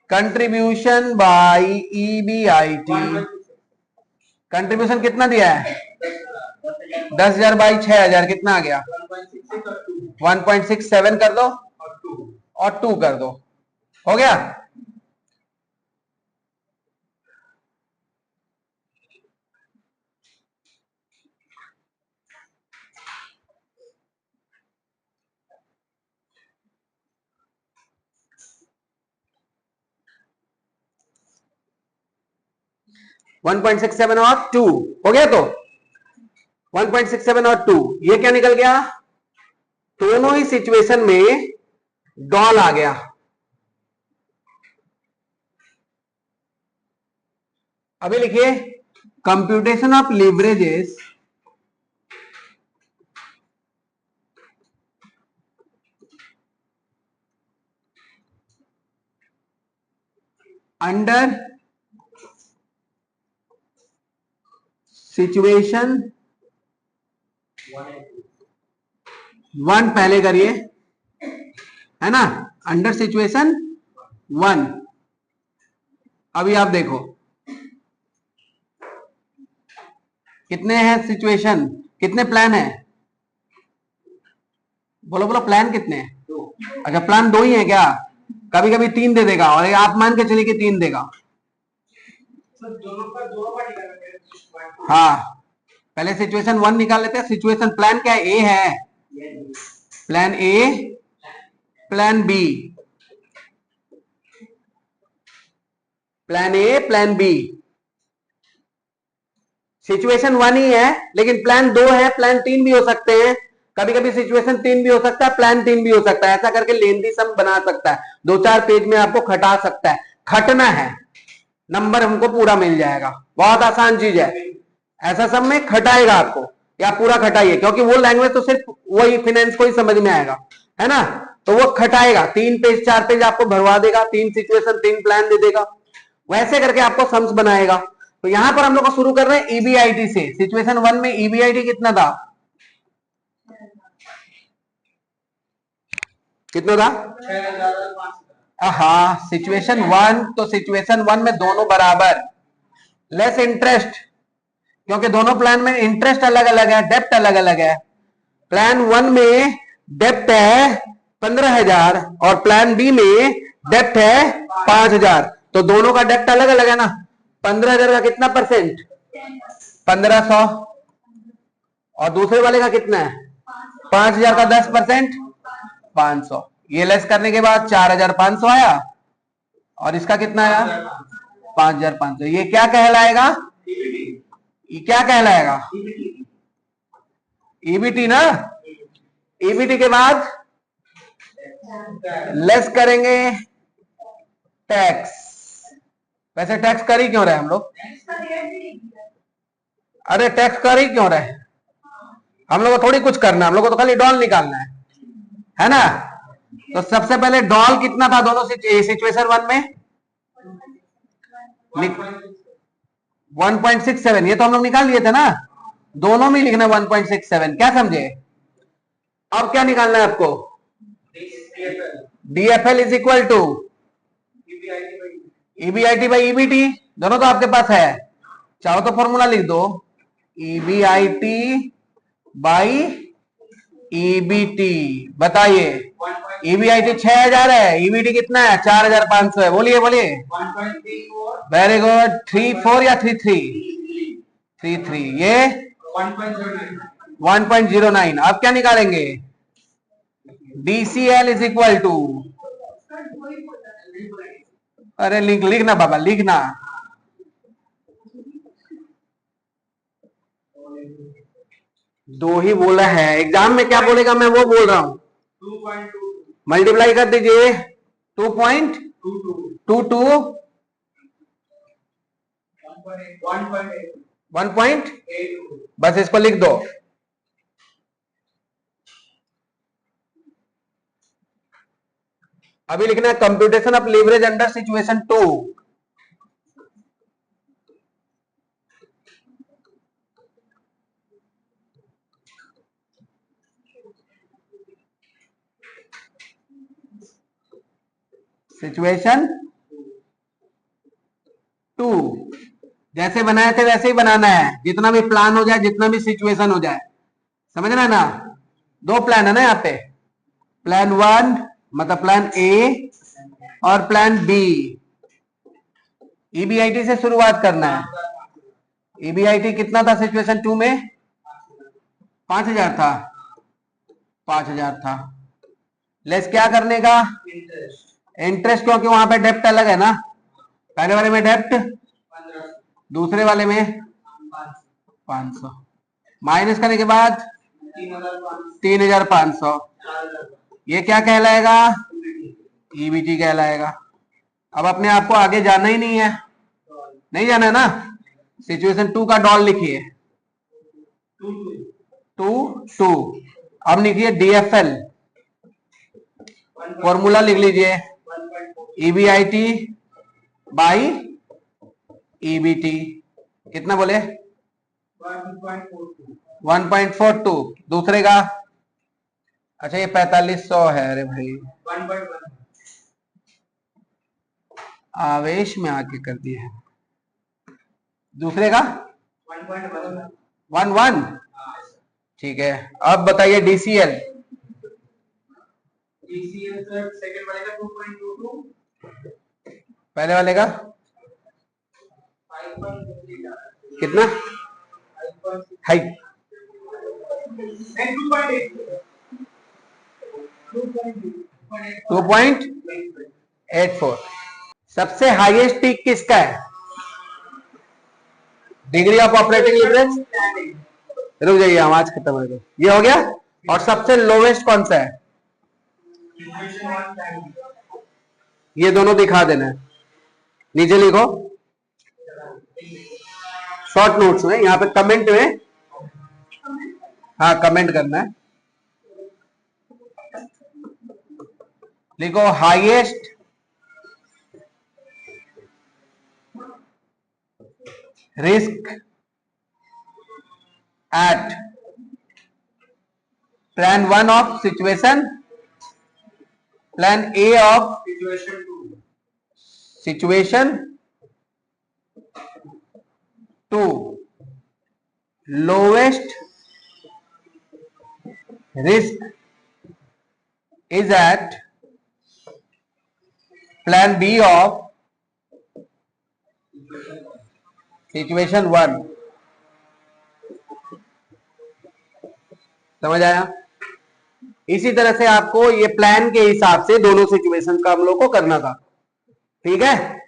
A: contribution by EBIT. Contribution कितना दिया है, 10,000 बाई 6,000 कितना आ गया, 1.67 कर दो और 2 कर दो, हो गया। वन 1.67 और 2 हो गया। तो 1.67 और 2 ये क्या निकल गया, दोनों ही सिचुएशन में डॉल आ गया। अभी लिखिए, computation of leverages under situation 1 पहले करिए, है ना, अंडर सिचुएशन 1। अभी आप देखो कितने हैं सिचुएशन, कितने प्लान है, बोलो बोलो प्लान कितने हैं। अच्छा प्लान 2 ही है क्या, कभी कभी 3 दे देगा, और आप मान के चलिए कि 3 देगा। हाँ पहले सिचुएशन 1 निकाल लेते हैं। सिचुएशन प्लान क्या है, ए है, plan A, plan B, plan A plan B. Situation 1 ही है, लेकिन प्लान 2 है, प्लान 3 भी हो सकते हैं, कभी कभी सिचुएशन 3 भी हो सकता है, प्लान 3 भी हो सकता है। ऐसा करके लेंदी सम बना सकता है, 2-4 पेज में आपको खटा सकता है। खटना है, नंबर हमको पूरा मिल जाएगा, बहुत आसान चीज है। ऐसा सब में खटाएगा आपको, या पूरा खटाइए, क्योंकि वो लैंग्वेज तो सिर्फ वही फाइनेंस को ही समझ में आएगा, है ना। तो वो खटाएगा, 3 पेज 4 पेज आपको भरवा देगा, 3 सिचुएशन 3 प्लान दे देगा, वैसे करके आपको सम्स बनाएगा। तो यहां पर हम लोग को शुरू कर रहे हैं ईबीआईटी से। सिचुएशन 1 में ईबीआईटी कितना था, कितना था, 6,000। हाँ सिचुएशन 1, तो सिचुएशन 1 में दोनों बराबर, लेस इंटरेस्ट, क्योंकि दोनों प्लान में इंटरेस्ट अलग अलग है, डेप्ट अलग अलग है। प्लान 1 में डेप्ट है 15,000 और प्लान बी में डेप्ट है 5,000, तो दोनों का डेप्ट अलग अलग है ना। 15,000 का कितना परसेंट, 1500, और दूसरे वाले का कितना है, 5,000 का 10%, 500। ये लेस करने के बाद 4,500 आया, और इसका कितना आया, 5,500। ये क्या कहलाएगा, ये क्या कहलाएगा, ईबीटी ना। ईबीटी के बाद लेस करेंगे टैक्स। वैसे टैक्स कर ही क्यों रहे हम लोग, अरे टैक्स कर ही क्यों रहे, हम लोग को थोड़ी कुछ करना है, हम लोग को तो खाली डॉल निकालना है ना। तो सबसे पहले डॉल कितना था दोनों सिचुएशन 1 में, 1.67, ये तो हम लोग निकाल लिए थे ना, दोनों में लिखना 1.67, क्या समझे। अब क्या निकालना है आपको, DFL is equal to EBIT by EBT, दोनों तो आपके पास है, चाहो तो फॉर्मूला लिख दो, ईबीआईटी बाई ईबीटी। बताइए, ईबीआईटी 6,000 है, ईबीटी कितना है, 4,500 है, बोलिए बोलिए। वेरी गुड, 3-4 या 3-3, 3-3, ये 1.09। अब क्या निकालेंगे, डीसीएल इज इक्वल टू, अरे लिखना बाबा लिखना, दो ही बोला है, एग्जाम में क्या बोलेगा मैं वो बोल रहा हूं। मल्टीप्लाई कर दीजिए, 2.22, 1. बस इसको लिख दो। अभी लिखना है computation of leverage under situation 2। Situation 2। जैसे बनाए थे वैसे ही बनाना है, जितना भी प्लान हो जाए, जितना भी सिचुएशन हो जाए, समझ रहे ना। दो प्लान है ना यहाँ पे, प्लान 1 मतलब प्लान ए और प्लान बी। ईबीआईटी से शुरुआत करना है। ईबीआईटी कितना था सिचुएशन 2 में? 5000 था, 5000 था। लेस क्या करने का? इंटरेस्ट, क्योंकि वहां पे डेप्ट अलग है ना। पहले वाले में डेप्ट, दूसरे वाले में 500, माइनस करने के बाद 3500। ये क्या कहलाएगा? ईबीटी कहलाएगा। अब अपने आप को आगे जाना ही नहीं है, नहीं जाना है ना। सिचुएशन 2 का डॉल लिखिए 2 अब लिखिए डीएफएल, फॉर्मूला लिख लीजिए ईबीआईटी बाई ईबीटी। कितना बोले? 1.42। दूसरे का? अच्छा ये 4500 है। अरे भाई आवेश में आके कर दिए है। दूसरे का 1.1। ठीक है, अब बताइए डीसीएल।
B: सर सेकंड वाले का 2.22,
A: पहले वाले का
B: 5.3
A: कितना? हाई 2.84। सबसे हाईएस्ट पीक किसका है? Degree of operating leverage. रुक जाइए, आवाज खत्म हो गई। ये हो गया। और सबसे लोवेस्ट कौन सा है? ये दोनों दिखा देना है, नीचे लिखो शॉर्ट नोट्स में, यहाँ पे कमेंट में, हाँ कमेंट करना है। लिखो highest risk at plan 1 of situation, plan A of situation 2, lowest risk is at plan B of situation 1। समझ आया? इसी तरह से आपको ये प्लान के हिसाब से दोनों सिचुएशन का हम लोग को करना था। ठीक है,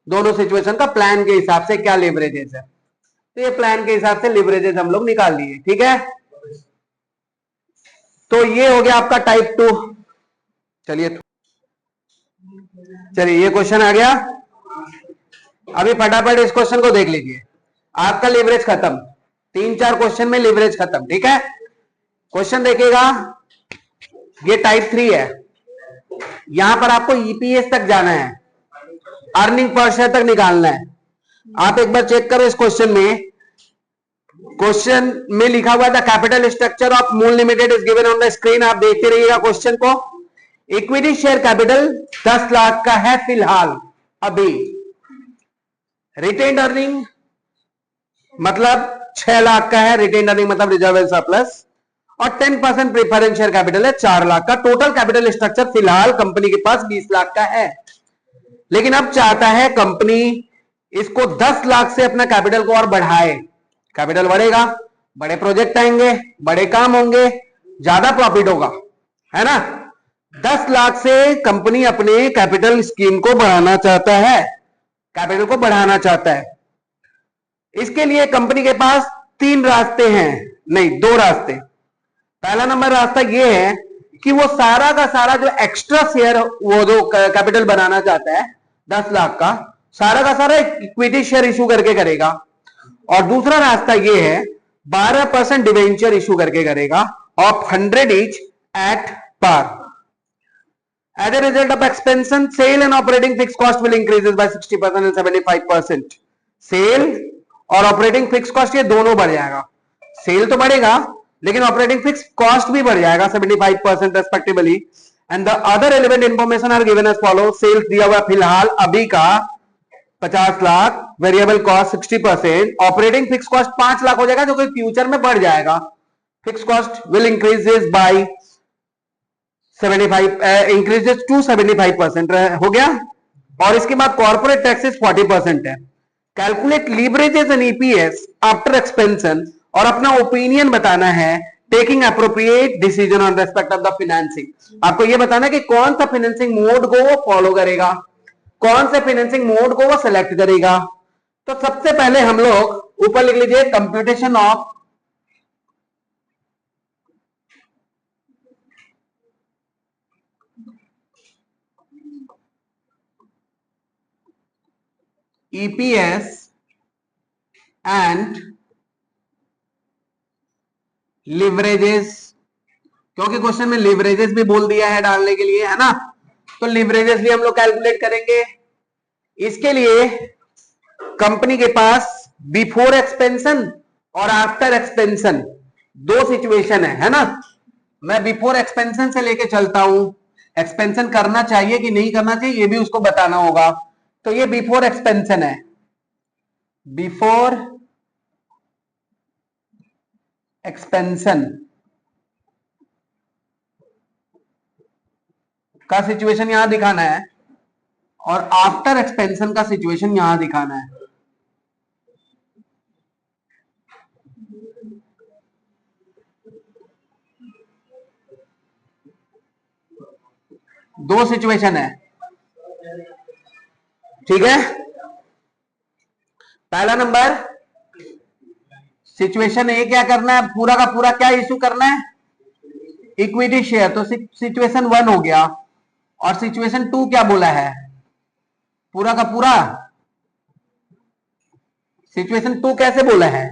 A: दोनों सिचुएशन का प्लान के हिसाब से क्या लिवरेजेस है, तो ये प्लान के हिसाब से लिवरेजेस हम लोग निकाल लिए। ठीक है, तो ये हो गया आपका टाइप 2। चलिए ये क्वेश्चन आ गया। अभी फटाफट इस क्वेश्चन को देख लीजिए। आपका लिवरेज खत्म, 3-4 क्वेश्चन में लिवरेज खत्म। ठीक है, क्वेश्चन देखिएगा, ये टाइप 3 है। यहां पर आपको ईपीएस तक जाना है, अर्निंग पर शेयर तक निकालना है। आप एक बार चेक करो इस क्वेश्चन में। क्वेश्चन में लिखा हुआ था कैपिटल स्ट्रक्चर ऑफ मूल limited is given on the screen. आप देखते रहिएगा क्वेश्चन को। इक्विटी शेयर कैपिटल 10 लाख का है फिलहाल अभी। रिटेन्ड अर्निंग मतलब 6 लाख का है, रिटेन्ड अर्निंग मतलब रिजर्व एंड सरप्लस। और 10% प्रेफरेंस शेयर कैपिटल है 4 लाख का। टोटल कैपिटल स्ट्रक्चर फिलहाल कंपनी के पास 20 लाख का है। लेकिन अब चाहता है कंपनी इसको 10 लाख से अपना कैपिटल को और बढ़ाए। कैपिटल बढ़ेगा, बड़े प्रोजेक्ट आएंगे, बड़े काम होंगे, ज्यादा प्रॉफिट होगा, है ना। 10 लाख से कंपनी अपने कैपिटल स्कीम को बढ़ाना चाहता है, कैपिटल को बढ़ाना चाहता है। इसके लिए कंपनी के पास 3 रास्ते हैं, नहीं 2 रास्ते। पहला नंबर रास्ता यह है कि वो सारा का सारा जो एक्स्ट्रा शेयर वो जो कैपिटल बनाना चाहता है 10 लाख का, सारा का सारा इक्विटी शेयर इशू करके करेगा। और दूसरा रास्ता यह है 12% डिवेंचर इशू करके करेगा of 100 each at par. As a result of expansion, sale and operating fixed cost will increases by 60% and 75%. Cell और ऑपरेटिंग फिक्स कॉस्ट ये दोनों बढ़ जाएगा। सेल तो बढ़ेगा लेकिन ऑपरेटिंग फिक्स कॉस्ट भी बढ़ जाएगा 75% respectively. And the other relevant information are given as follow. Sales दिया हुआ फिलहाल अभी का 50 lakh, variable cost 60%, operating fix cost 5 lakh हो जाएगा जो कि फ्यूचर में बढ़ जाएगा। Fix cost will increases by 75 increases to 75% हो गया। और इसके बाद कॉर्पोरेट टैक्सेस 40% है। Calculate leverages and EPS after expansion और अपना ओपिनियन बताना है। Taking appropriate decision on respect of the financing. आपको यह बताना है कि कौन सा फाइनेंसिंग मोड को वो फॉलो करेगा, कौन से फाइनेंसिंग मोड को वो सिलेक्ट करेगा। तो सबसे पहले हम लोग ऊपर लिख लीजिए computation of EPS and leverages, क्योंकि क्वेश्चन में लिवरेजेस भी बोल दिया है डालने के लिए, है ना। तो लिवरेजेस भी हम लोग कैलकुलेट करेंगे। इसके लिए कंपनी के पास बिफोर एक्सपेंशन और आफ्टर एक्सपेंशन दो सिचुएशन है ना। मैं बिफोर एक्सपेंशन से लेके चलता हूं, एक्सपेंशन करना चाहिए कि नहीं करना चाहिए ये भी उसको बताना होगा। तो ये बिफोर एक्सपेंशन है। बिफोर एक्सपेंशन का सिचुएशन यहां दिखाना है और आफ्टर एक्सपेंशन का सिचुएशन यहां दिखाना है। दो सिचुएशन है, ठीक है। पहला नंबर सिचुएशन ए क्या करना है, पूरा का पूरा क्या इशू करना है, इक्विटी शेयर। तो सिचुएशन 1 हो गया। और सिचुएशन 2 क्या बोला है, पूरा का पूरा। सिचुएशन 2 कैसे बोला है,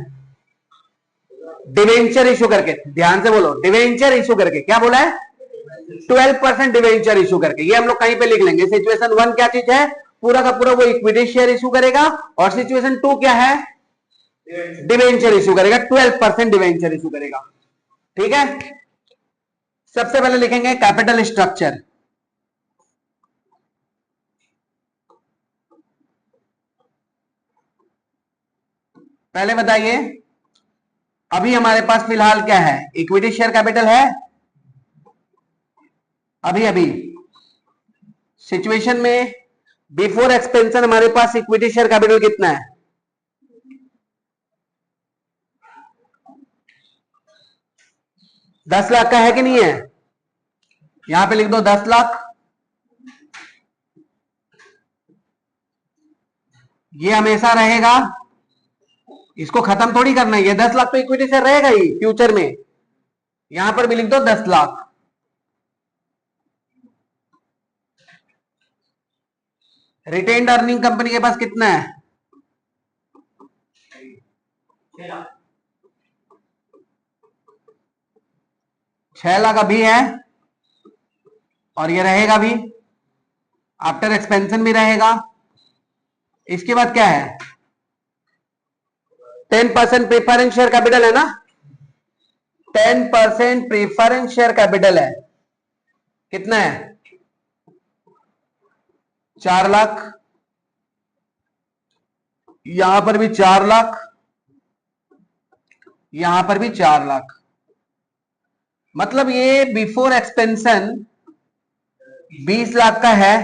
A: डिवेंचर इशू करके। ध्यान से बोलो, डिवेंचर इशू करके क्या बोला है, 12% डिवेंचर इशू करके। ये हम लोग कहीं पे लिख लेंगे। सिचुएशन 1 क्या चीज है, पूरा का पूरा वो इक्विटी शेयर इशू करेगा। और सिचुएशन 2 क्या है, डिवेंचर इशू करेगा, 12% डिवेंचर इशू करेगा, ठीक है। सबसे पहले लिखेंगे कैपिटल स्ट्रक्चर। पहले बताइए अभी हमारे पास फिलहाल क्या है, इक्विटी शेयर कैपिटल है अभी अभी। सिचुएशन में बिफोर एक्सपेंशन हमारे पास इक्विटी शेयर कैपिटल कितना है, 10 लाख का है कि नहीं है। यहां पे लिख दो 10 लाख। ये हमेशा रहेगा, इसको खत्म थोड़ी करना है। ये 10 लाख तो इक्विटी से रहेगा ही फ्यूचर में। यहां पर भी लिख दो 10 लाख। रिटेन्ड अर्निंग कंपनी के पास कितना है, 6 लाख अभी है और ये रहेगा भी, आफ्टर एक्सपेंशन भी रहेगा। इसके बाद क्या है, 10% प्रेफरेंस शेयर कैपिटल है ना, 10% प्रेफरेंस शेयर कैपिटल है। कितना है, 4 लाख। यहां पर भी 4 लाख, यहां पर भी 4 लाख। मतलब ये बिफोर एक्सपेंशन 20 लाख का है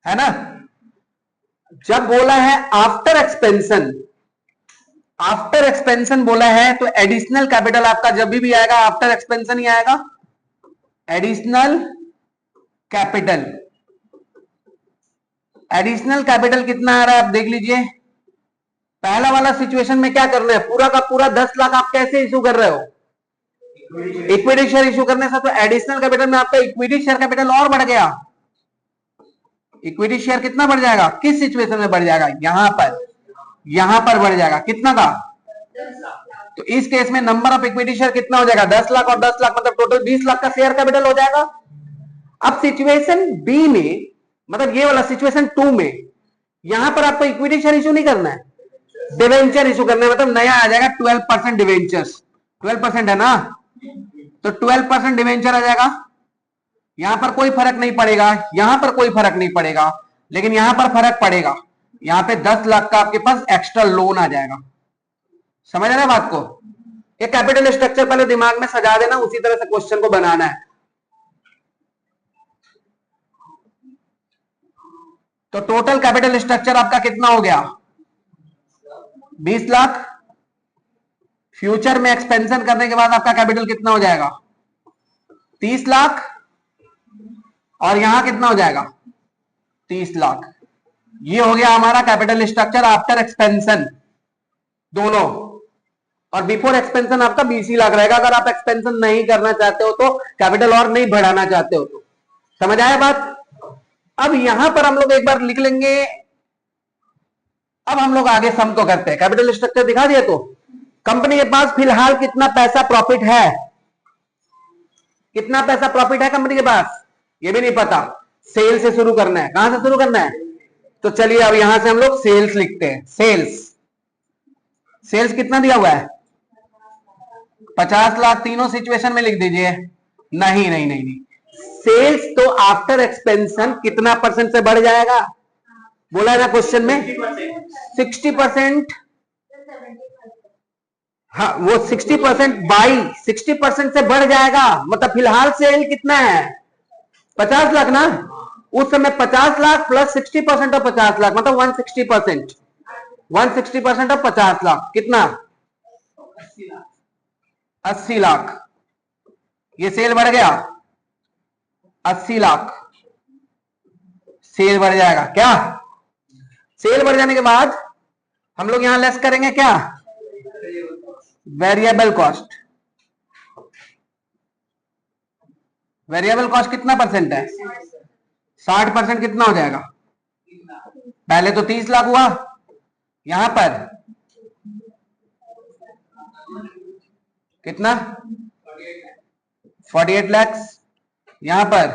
A: ना। जब बोला है आफ्टर एक्सपेंशन, आफ्टर एक्सपेंशन बोला है तो एडिशनल कैपिटल आपका जब भी आएगा आफ्टर एक्सपेंशन ही आएगा। एडिशनल कैपिटल, एडिशनल कैपिटल कितना आ रहा है आप देख लीजिए। पहला वाला सिचुएशन में क्या करना है, पूरा का पूरा 10 लाख आप कैसे इशू कर रहे हो, इक्विटी शेयर इशू करने से। तो एडिशनल कैपिटल में आपका इक्विटी शेयर कैपिटल और बढ़ गया। इक्विटी शेयर कितना बढ़ जाएगा, किस सिचुएशन में बढ़ जाएगा, यहां पर बढ़ जाएगा। कितना का, तो इस केस में नंबर ऑफ इक्विटी शेयर कितना हो जाएगा, 10 लाख और 10 लाख मतलब टोटल 20 लाख का शेयर कैपिटल हो जाएगा। अब सिचुएशन बी में, मतलब ये वाला सिचुएशन 2 में, यहां पर आपको इक्विटी शेयर इशू नहीं करना है, डिवेंचर इशू करना है। मतलब नया आ जाएगा 12% डिवेंचर्स, 12% है ना। तो 12% डिवेंचर आ जाएगा। यहां पर कोई फर्क नहीं पड़ेगा, यहां पर कोई फर्क नहीं पड़ेगा, लेकिन यहां पर फर्क पड़ेगा। यहां पे 10 लाख का आपके पास एक्स्ट्रा लोन आ जाएगा। समझ रहे हैं बात को? ये कैपिटल स्ट्रक्चर पहले दिमाग में सजा देना, उसी तरह से क्वेश्चन को बनाना है। तो टोटल कैपिटल स्ट्रक्चर आपका कितना हो गया? 20 लाख। फ्यूचर में एक्सपेंशन करने के बाद आपका कैपिटल कितना हो जाएगा? 30 लाख। और यहां कितना हो जाएगा? 30 लाख। ये हो गया हमारा कैपिटल स्ट्रक्चर आफ्टर एक्सपेंशन दोनों। और बिफोर एक्सपेंशन आपका 20 लाख रहेगा, अगर आप एक्सपेंशन नहीं करना चाहते हो तो, कैपिटल और नहीं बढ़ाना चाहते हो तो। समझ आया बात? अब यहां पर हम लोग एक बार लिख लेंगे। अब हम लोग आगे सम तो करते हैं। कैपिटल स्ट्रक्चर दिखा दिया तो कंपनी के पास फिलहाल कितना पैसा प्रॉफिट है? कितना पैसा प्रॉफिट है कंपनी के पास? ये भी नहीं पता। सेल से शुरू करना है। कहां से शुरू करना है? तो चलिए अब यहां से हम लोग सेल्स लिखते हैं। सेल्स, सेल्स कितना दिया हुआ है? 50 लाख। तीनों सिचुएशन में लिख दीजिए। नहीं नहीं नहीं नहीं, सेल्स तो आफ्टर एक्सपेंशन कितना परसेंट से बढ़ जाएगा? बोला है ना क्वेश्चन में 60%। हाँ, वो 60% बाई 60% से बढ़ जाएगा। मतलब फिलहाल सेल कितना है? 50 लाख ना। उस समय 50 लाख प्लस 60% ऑफ 50 लाख मतलब 160%। 160% ऑफ 50 लाख कितना? 80 लाख। ये सेल बढ़ गया 80 लाख। सेल बढ़ जाएगा क्या? सेल बढ़ जाने के बाद हम लोग यहां लेस करेंगे क्या? Variable cost. वेरिएबल कॉस्ट कितना परसेंट है? 60%। कितना हो जाएगा? पहले तो 30 लाख हुआ, यहां पर कितना? 48 लाख। यहां पर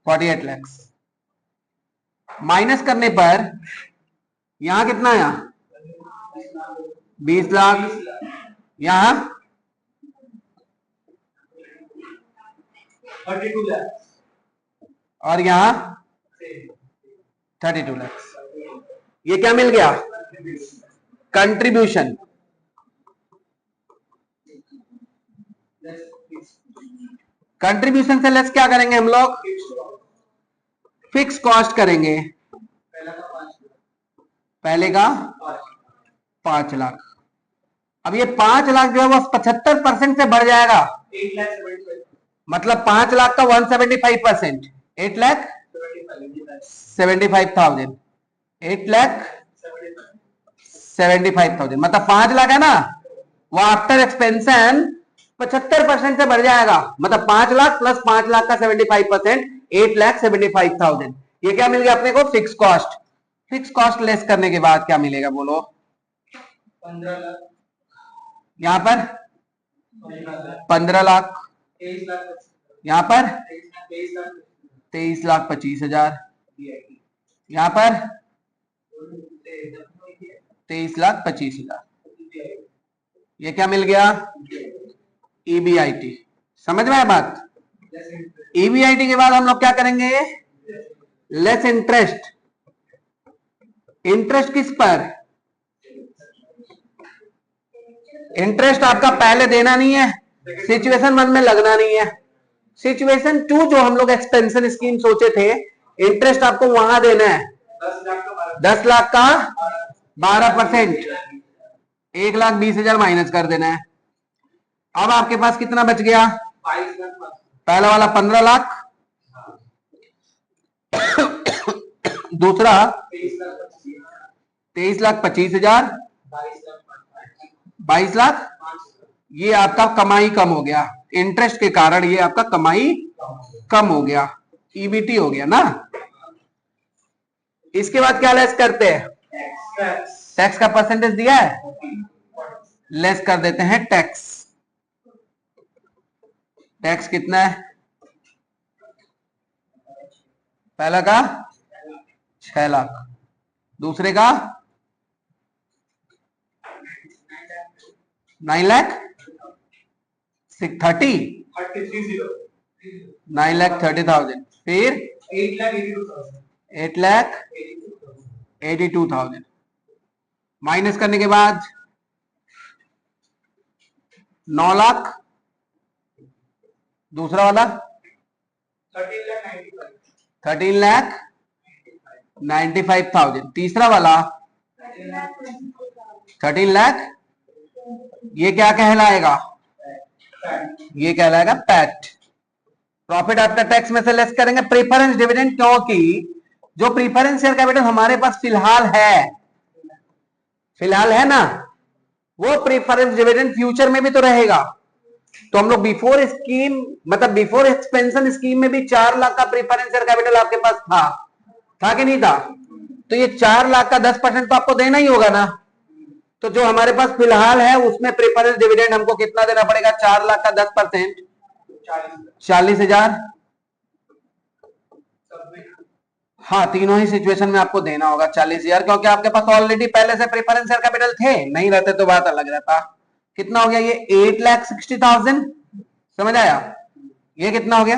A: 48 लाख। माइनस करने पर यहां कितना आया? 20 लाख। यहां
B: 32 लाख।
A: और यहां 32 लाख। ये क्या मिल गया? कंट्रीब्यूशन। कंट्रीब्यूशन से लेस क्या करेंगे हम लोग? फिक्स कॉस्ट करेंगे। पहले का 5 लाख। अब ये 5 लाख जो है वो 75% से बढ़ जाएगा।
B: 8 लाख
A: मतलब 5 लाख का 175%। 8 लाख 75,000। 8 लाख 75,000 मतलब 5 लाख है ना, वो आफ्टर एक्सपेंशन 75% से बढ़ जाएगा। मतलब 5 लाख प्लस 5 लाख का 75%, 8,75,000। ये क्या मिल गया अपने को? Fix cost. Fix cost less करने के बाद क्या मिलेगा बोलो?
B: 15 लाख।
A: यहां पर 15 लाख।
B: 23 लाख।
A: यहां पर
B: 23 लाख
A: 23,25,000। यहां पर 23,25,000। ये क्या मिल गया? ईबीआईटी। समझ में आया बात? ईबीआईटी के बाद हम लोग क्या करेंगे? Less interest. इंटरेस्ट किस पर? इंटरेस्ट आपका पहले देना नहीं है, सिचुएशन 1 में लगना नहीं है। सिचुएशन 2 जो हम लोग एक्सपेंशन स्कीम सोचे थे, इंटरेस्ट आपको वहां देना है। 10 लाख का 12%। 1,20,000 माइनस कर देना है। अब आपके पास कितना बच गया?
B: 22 लाख।
A: पहला वाला 15 लाख, दूसरा 23,25,000, 22 लाख। ये आपका कमाई कम हो गया, इंटरेस्ट के कारण ये आपका कमाई कम हो गया, ईबीटी हो गया ना। इसके बाद क्या लेस करते हैं? टैक्स का परसेंटेज दिया है, लेस कर देते हैं टैक्स। टैक्स कितना है? पहला का 6 लाख, दूसरे का 9 लाख। 30,
B: 30,
A: 9,30,000, फिर
B: 8,82,000,
A: 8,82,000 माइनस करने के बाद 9 लाख, दूसरा वाला 13,95,000, तीसरा वाला 13 लाख, ये क्या कहलाएगा? ये कहलाएगा पैट। प्रॉफिट आफ्टर टैक्स में से लेस करेंगे प्रीफरेंस डिविडेंड, क्योंकि जो प्रीफरेंस शेयर कैपिटल हमारे पास फिलहाल है ना, वो प्रीफरेंस डिविडेंड फ्यूचर में भी तो रहेगा। तो हम लोग बिफोर स्कीम, मतलब बिफोर एक्सपेंशन स्कीम में भी 4 लाख का प्रीफरेंस शेयर कैपिटल आपके पास था कि नहीं था? तो ये 4 लाख का 10% तो आपको देना ही होगा ना। तो जो हमारे पास फिलहाल है उसमें प्रेफरेंस डिविडेंड हमको कितना देना पड़ेगा? 4 लाख का 10%, 40,000। हाँ, तीनों ही सिचुएशन में आपको देना होगा 40,000, क्योंकि आपके पास ऑलरेडी पहले से प्रेफरेंस शेयर कैपिटल थे, नहीं रहते तो बात अलग रहता। कितना हो गया ये? 8,60,000, समझ आया? ये कितना हो गया?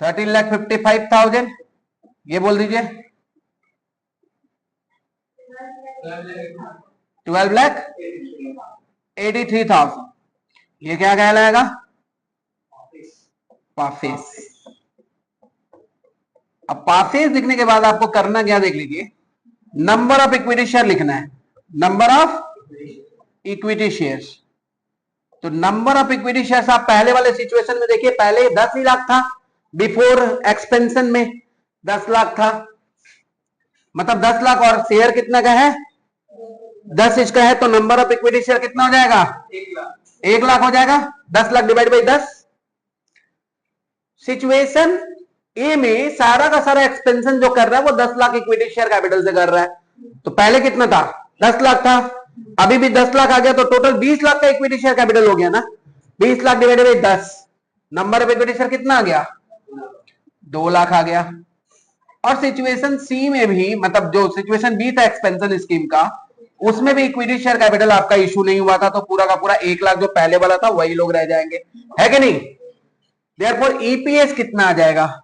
A: 13,55,000, ये बोल दीजिए 12,83,000, ये क्या कहलाएगा? पाफेस। अब पाफेस लिखने के बाद आपको करना क्या देख लीजिए, नंबर ऑफ इक्विटी शेयर लिखना है, नंबर ऑफ इक्विटी शेयर्स। तो नंबर ऑफ इक्विटी शेयर्स आप पहले वाले सिचुएशन में देखिए, पहले 10 ही लाख था, बिफोर एक्सपेंशन में 10 लाख था, मतलब 10 लाख और शेयर कितना का है? 10 इसका है, तो नंबर ऑफ इक्विटी शेयर कितना हो जाएगा? 1 लाख हो जाएगा। 10 लाख डिवाइड बाई 10। सिचुएशन ए में सारा का सारा एक्सपेंशन जो कर रहा है वो 10 लाख इक्विटी शेयर कैपिटल से कर रहा है। तो पहले कितना था? 10 लाख था, अभी भी 10 लाख आ गया, तो टोटल 20 लाख का इक्विटी शेयर कैपिटल हो गया ना। 20 lakh divide by 10, number of equity share कितना आ गया? 2 लाख आ गया। और सिचुएशन सी में भी, मतलब जो सिचुएशन बी था एक्सपेंशन स्कीम का, उसमें भी इक्विटी शेयर कैपिटल आपका इशू नहीं हुआ था, तो पूरा का पूरा 1 लाख जो पहले वाला था वही लोग रह जाएंगे, है कि नहीं? देयरफॉर ईपीएस कितना आ जाएगा?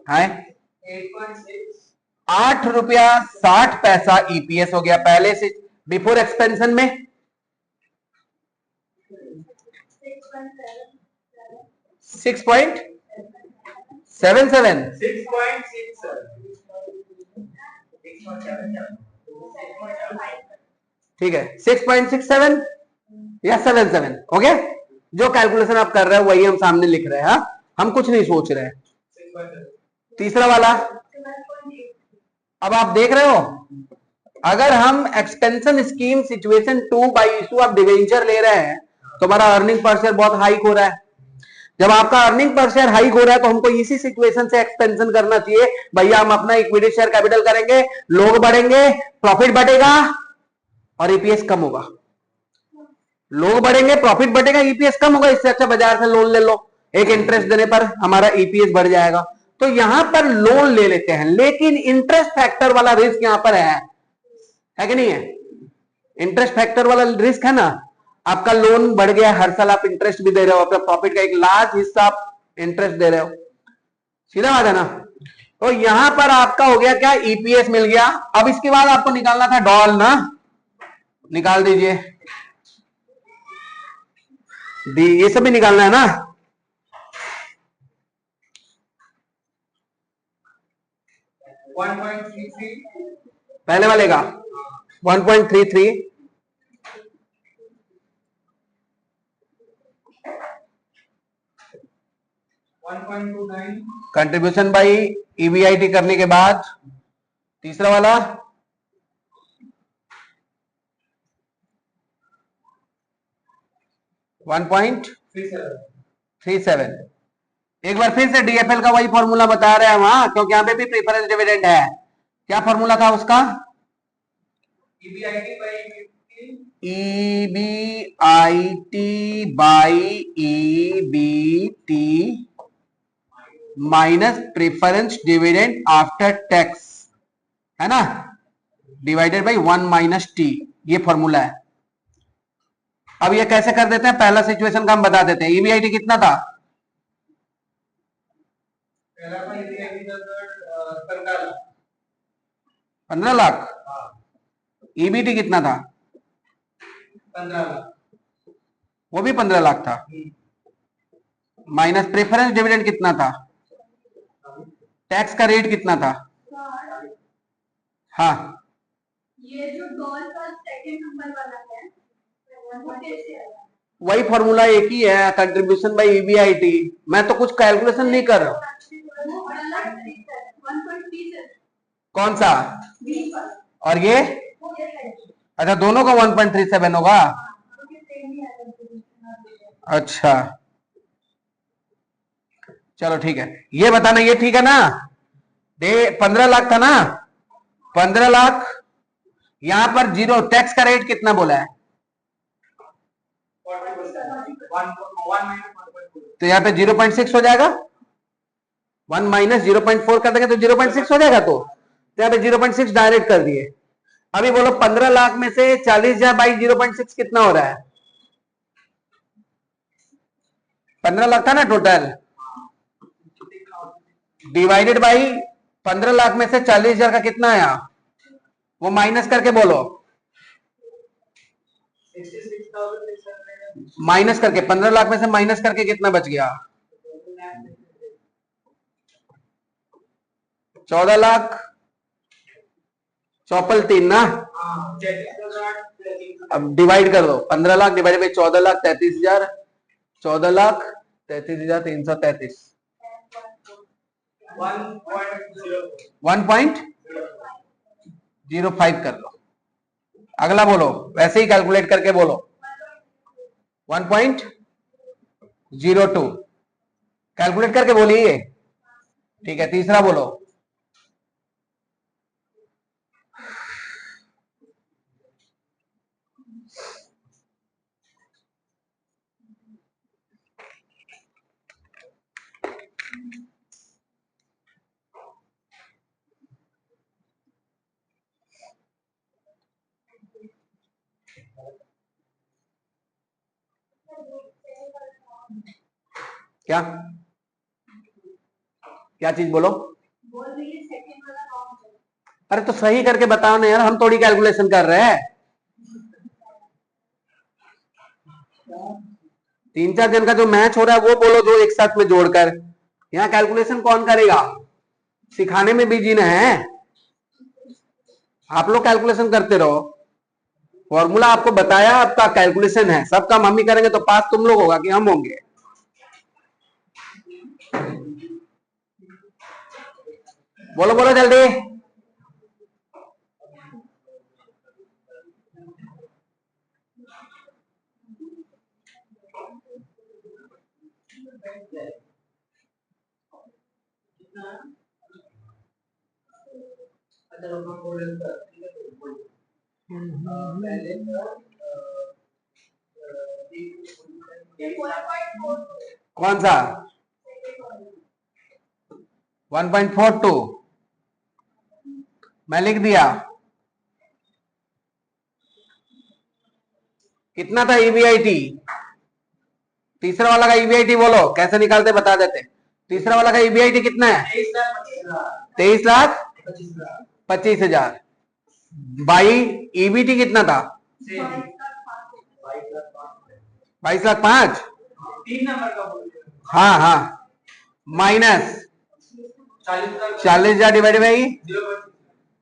A: है 8.60 ईपीएस हो गया पहले से, बिफोर एक्सपेंशन में 6.77, ठीक है, 6.67 या 77, ओके। जो कैलकुलेशन आप कर रहे हो वही हम सामने लिख रहे हैं, हाँ? हम कुछ नहीं सोच रहे हैं। तीसरा वाला, अब आप देख रहे हो, अगर हम expansion scheme situation 2 by issue of debenture ले रहे हैं तो हमारा अर्निंग पर शेयर बहुत हाइक हो रहा है। जब आपका अर्निंग पर शेयर हाइक हो रहा है तो हमको इसी सिचुएशन से एक्सपेंशन करना चाहिए। भैया हम अपना इक्विटी शेयर कैपिटल करेंगे, लोग बढ़ेंगे, प्रॉफिट बढ़ेगा और ईपीएस कम होगा। लोग बढ़ेंगे, प्रॉफिट बढ़ेगा, ईपीएस कम होगा। इससे अच्छा बाजार से लोन ले लो, एक इंटरेस्ट देने पर हमारा ईपीएस बढ़ जाएगा। तो यहां पर लोन ले लेते हैं, लेकिन इंटरेस्ट फैक्टर वाला रिस्क यहां पर है कि नहीं है? इंटरेस्ट फैक्टर वाला रिस्क है ना। आपका लोन बढ़ गया, हर साल आप इंटरेस्ट भी दे रहे हो, अपने प्रॉफिट का एक लार्ज हिस्सा आप इंटरेस्ट दे रहे हो, सीधा बात है ना। तो यहां पर आपका हो गया क्या? ईपीएस मिल गया। अब इसके बाद आपको निकालना था डॉल ना, निकाल दीजिए, ये सब भी निकालना है ना। पहले वाले का 1.33, कंट्रीब्यूशन बाई ईबीआईटी करने के बाद तीसरा वाला 1.37। एक बार फिर से डीएफएल का वही फॉर्मूला बता रहे हैं वहां, क्योंकि यहां पे भी प्रेफरेंस डिविडेंड है। क्या फॉर्मूला था उसका? EBIT by EBT minus preference dividend after tax, है ना, डिवाइडेड बाई 1 - टी, ये फॉर्मूला है। अब ये कैसे कर देते हैं, पहला सिचुएशन का हम बता देते हैं। ईबीआईटी कितना था?
B: पहला का EBIT था सर 15 लाख।
A: 15 लाख।
B: हाँ
A: ईबीटी कितना था?
B: 15 लाख।
A: वो भी 15 लाख था। माइनस प्रेफरेंस डिविडेंड कितना था? टैक्स का रेट कितना था? हाँ,
C: ये जो डॉल का सेकंड नंबर वाला है वो कैसे आया?
A: वही फॉर्मूला एक ही है, कंट्रीब्यूशन बाय ईबीआईटी। मैं तो कुछ कैलकुलेशन नहीं कर रहा हूं।
C: वो अलग तरीका है 1.3 से
A: कौन सा?
C: 20 पर
A: और ये?
C: वो ये है
A: अच्छा, दोनों का 1.37 होगा।
C: क्योंकि सेम ही है।
A: अच्छा, चलो ठीक है, ये बताना, ये ठीक है ना? दे 15 लाख था ना? 15 लाख, यहां पर जीरो, टैक्स का रेट कितना बोला है?
B: 1
A: तो यहाँ पे 0.6 हो जाएगा। 1 माइनस 0.4 कर देंगे तो 0.6 हो जाएगा। तो यहाँ पे 0.6 डायरेक्ट कर दिए। अभी बोलो 15 लाख में से 40,000 बाई 0.6 कितना हो रहा है? 15 लाख था ना टोटल, डिवाइडेड बाई 15 लाख में से 40,000 का कितना आया, वो माइनस करके बोलो।
B: 66,600
A: माइनस करके 15 लाख में से माइनस करके कितना बच गया? 14 लाख चौपल 3 ना।
B: हाँ 33,000।
A: अब डिवाइड कर दो, 15 लाख डिवाइड बाई 14 लाख 33,000, 14 लाख 33,333। 1.05 कर लो। अगला बोलो, वैसे ही कैलकुलेट करके बोलो। 1.02 कैलकुलेट करके बोलिए। ठीक है, तीसरा बोलो। क्या क्या चीज बोलो?
C: बोल रही है सेकंड वाला रॉन्ग है।
A: अरे तो सही करके बताओ ना यार, हम थोड़ी कैलकुलेशन कर रहे हैं। 3-4 दिन का जो मैच हो रहा है वो बोलो, जो एक साथ में जोड़कर। यहाँ कैलकुलेशन कौन करेगा? सिखाने में बिजी ना है, आप लोग कैलकुलेशन करते रहो। फॉर्मूला आपको बताया, आपका कैलकुलेशन है। सब काम हम ही करेंगे तो पास तुम लोग होगा कि हम होंगे? बोलो बोलो जल्दी।
B: अच्छा रोमा बोल रहे थे, ठीक है तो बोल। पहले
C: ये 4.4
A: कौन सा? 1.42 मैं लिख दिया। कितना था ईबीआईटी? तीसरा वाला का ईबीआईटी बोलो, कैसे निकालते बता देते। तीसरा वाला का ईबीआईटी कितना है? 23,25,000 बाई ईबीटी कितना था? 22,05,000।
B: 3 नंबर का बोल रहे हो।
A: हाँ हाँ, minus 40,000 divide by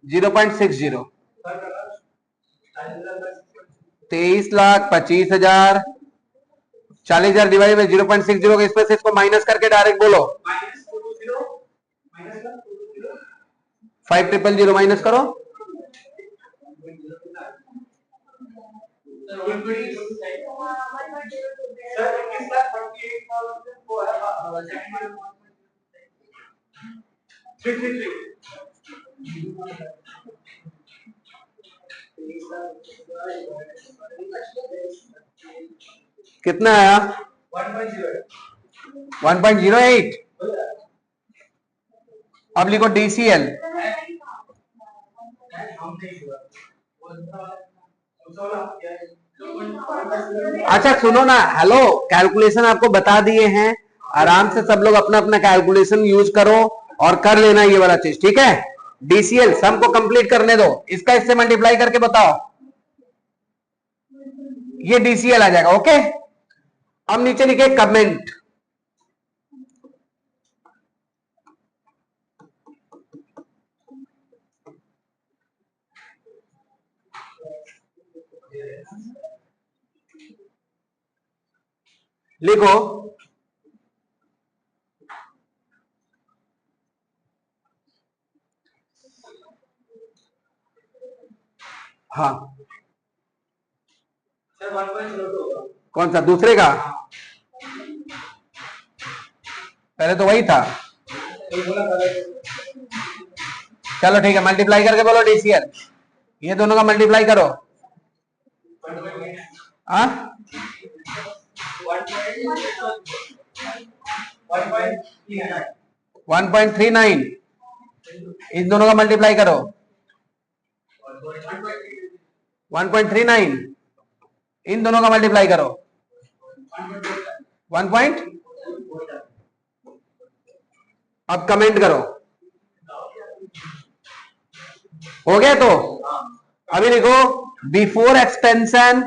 A: 0.60। 23,25,000, 40,000 divide by 0.60 के, इसमें से इसको माइनस करके डायरेक्ट बोलो। -5,000 माइनस करो। कितना आया? 1.08। अब लिखो डीसीएल। अच्छा सुनो ना, हेलो, कैलकुलेशन आपको बता दिए हैं, आराम से सब लोग अपना अपना कैलकुलेशन यूज करो और कर लेना ये वाला चीज, ठीक है। डीसीएल सम को कंप्लीट करने दो, इसका इससे मल्टीप्लाई करके बताओ, ये डीसीएल आ जाएगा। ओके, अब नीचे लिखे कमेंट। लिखो हाँ,
B: सर 1.02 होगा।
A: कौन सा दूसरे का? पहले तो वही था।
B: ये बोला करेक्ट।
A: चलो ठीक है, मल्टीप्लाई करके बोलो डीसीएल, ये दोनों का मल्टीप्लाई करो। 1.39, इन दोनों का मल्टीप्लाई करो। 1.39, इन दोनों का मल्टीप्लाई करो। 1. अब कमेंट करो, हो गया? तो अभी लिखो बिफोर एक्सपेंशन,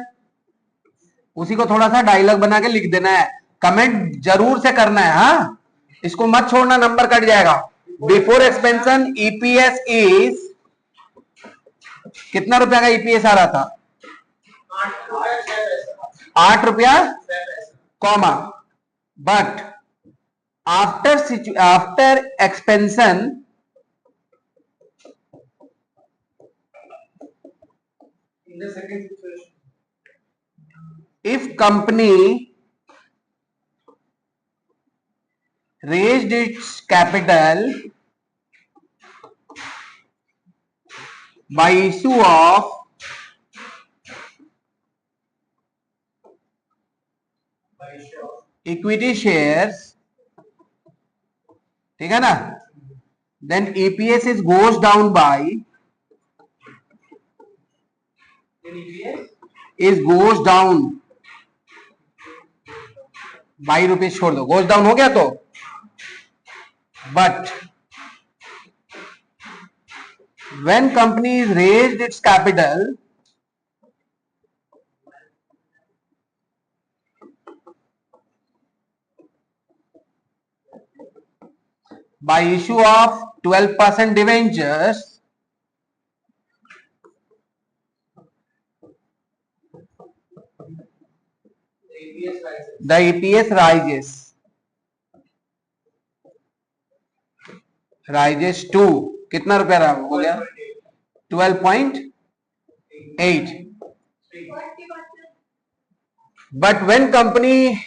A: उसी को थोड़ा सा डायलॉग बना के लिख देना है, कमेंट जरूर से करना है। हाँ, इसको मत छोड़ना, नंबर कट जाएगा। बिफोर एक्सपेंशन ईपीएस इज, कितना रुपया का ईपीएस आ रहा था? 8 रुपया comma, but after expansion
B: In the second situation,
A: if company raised its capital by issue of equity shares, ठीक है ना, then EPS is goes down by,
B: then EPS
A: is goes down by rupees छोड़ दो, गोज डाउन हो गया तो, but when company is raised its capital by issue of 12% debentures, the EPS rises to, कितना रुपया रहा हो गया? 12.8. But when company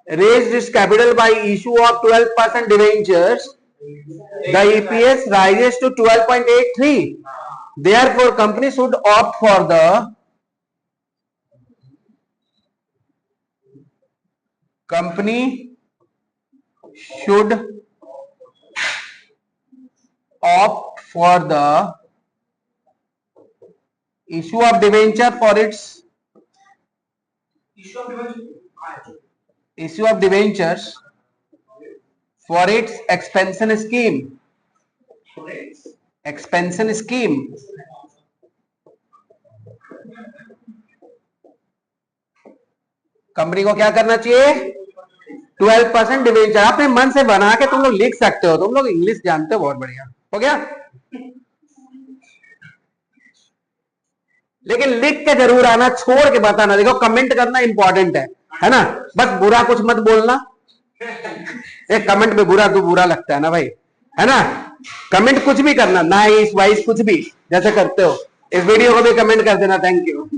A: raised its capital by issue of 12% debentures, the EPS rises to 12.83. Therefore, company should opt for the issue of debenture for its issue of debentures for its expansion scheme. Expansion scheme. Company को क्या करना चाहिए? 12% डिवेंचर। अपने मन से बना के तुम लोग लिख सकते हो, तुम लोग इंग्लिश जानते हो, बहुत बढ़िया हो गया। लेकिन लिख के जरूर आना, छोड़ के बताना। देखो कमेंट करना इंपॉर्टेंट है ना, बस बुरा कुछ मत बोलना। एक कमेंट में बुरा तो बुरा लगता है ना भाई, है ना। कमेंट कुछ भी करना, नाइस वाइस कुछ भी जैसे करते हो। इस वीडियो को भी कमेंट कर देना। Thank you.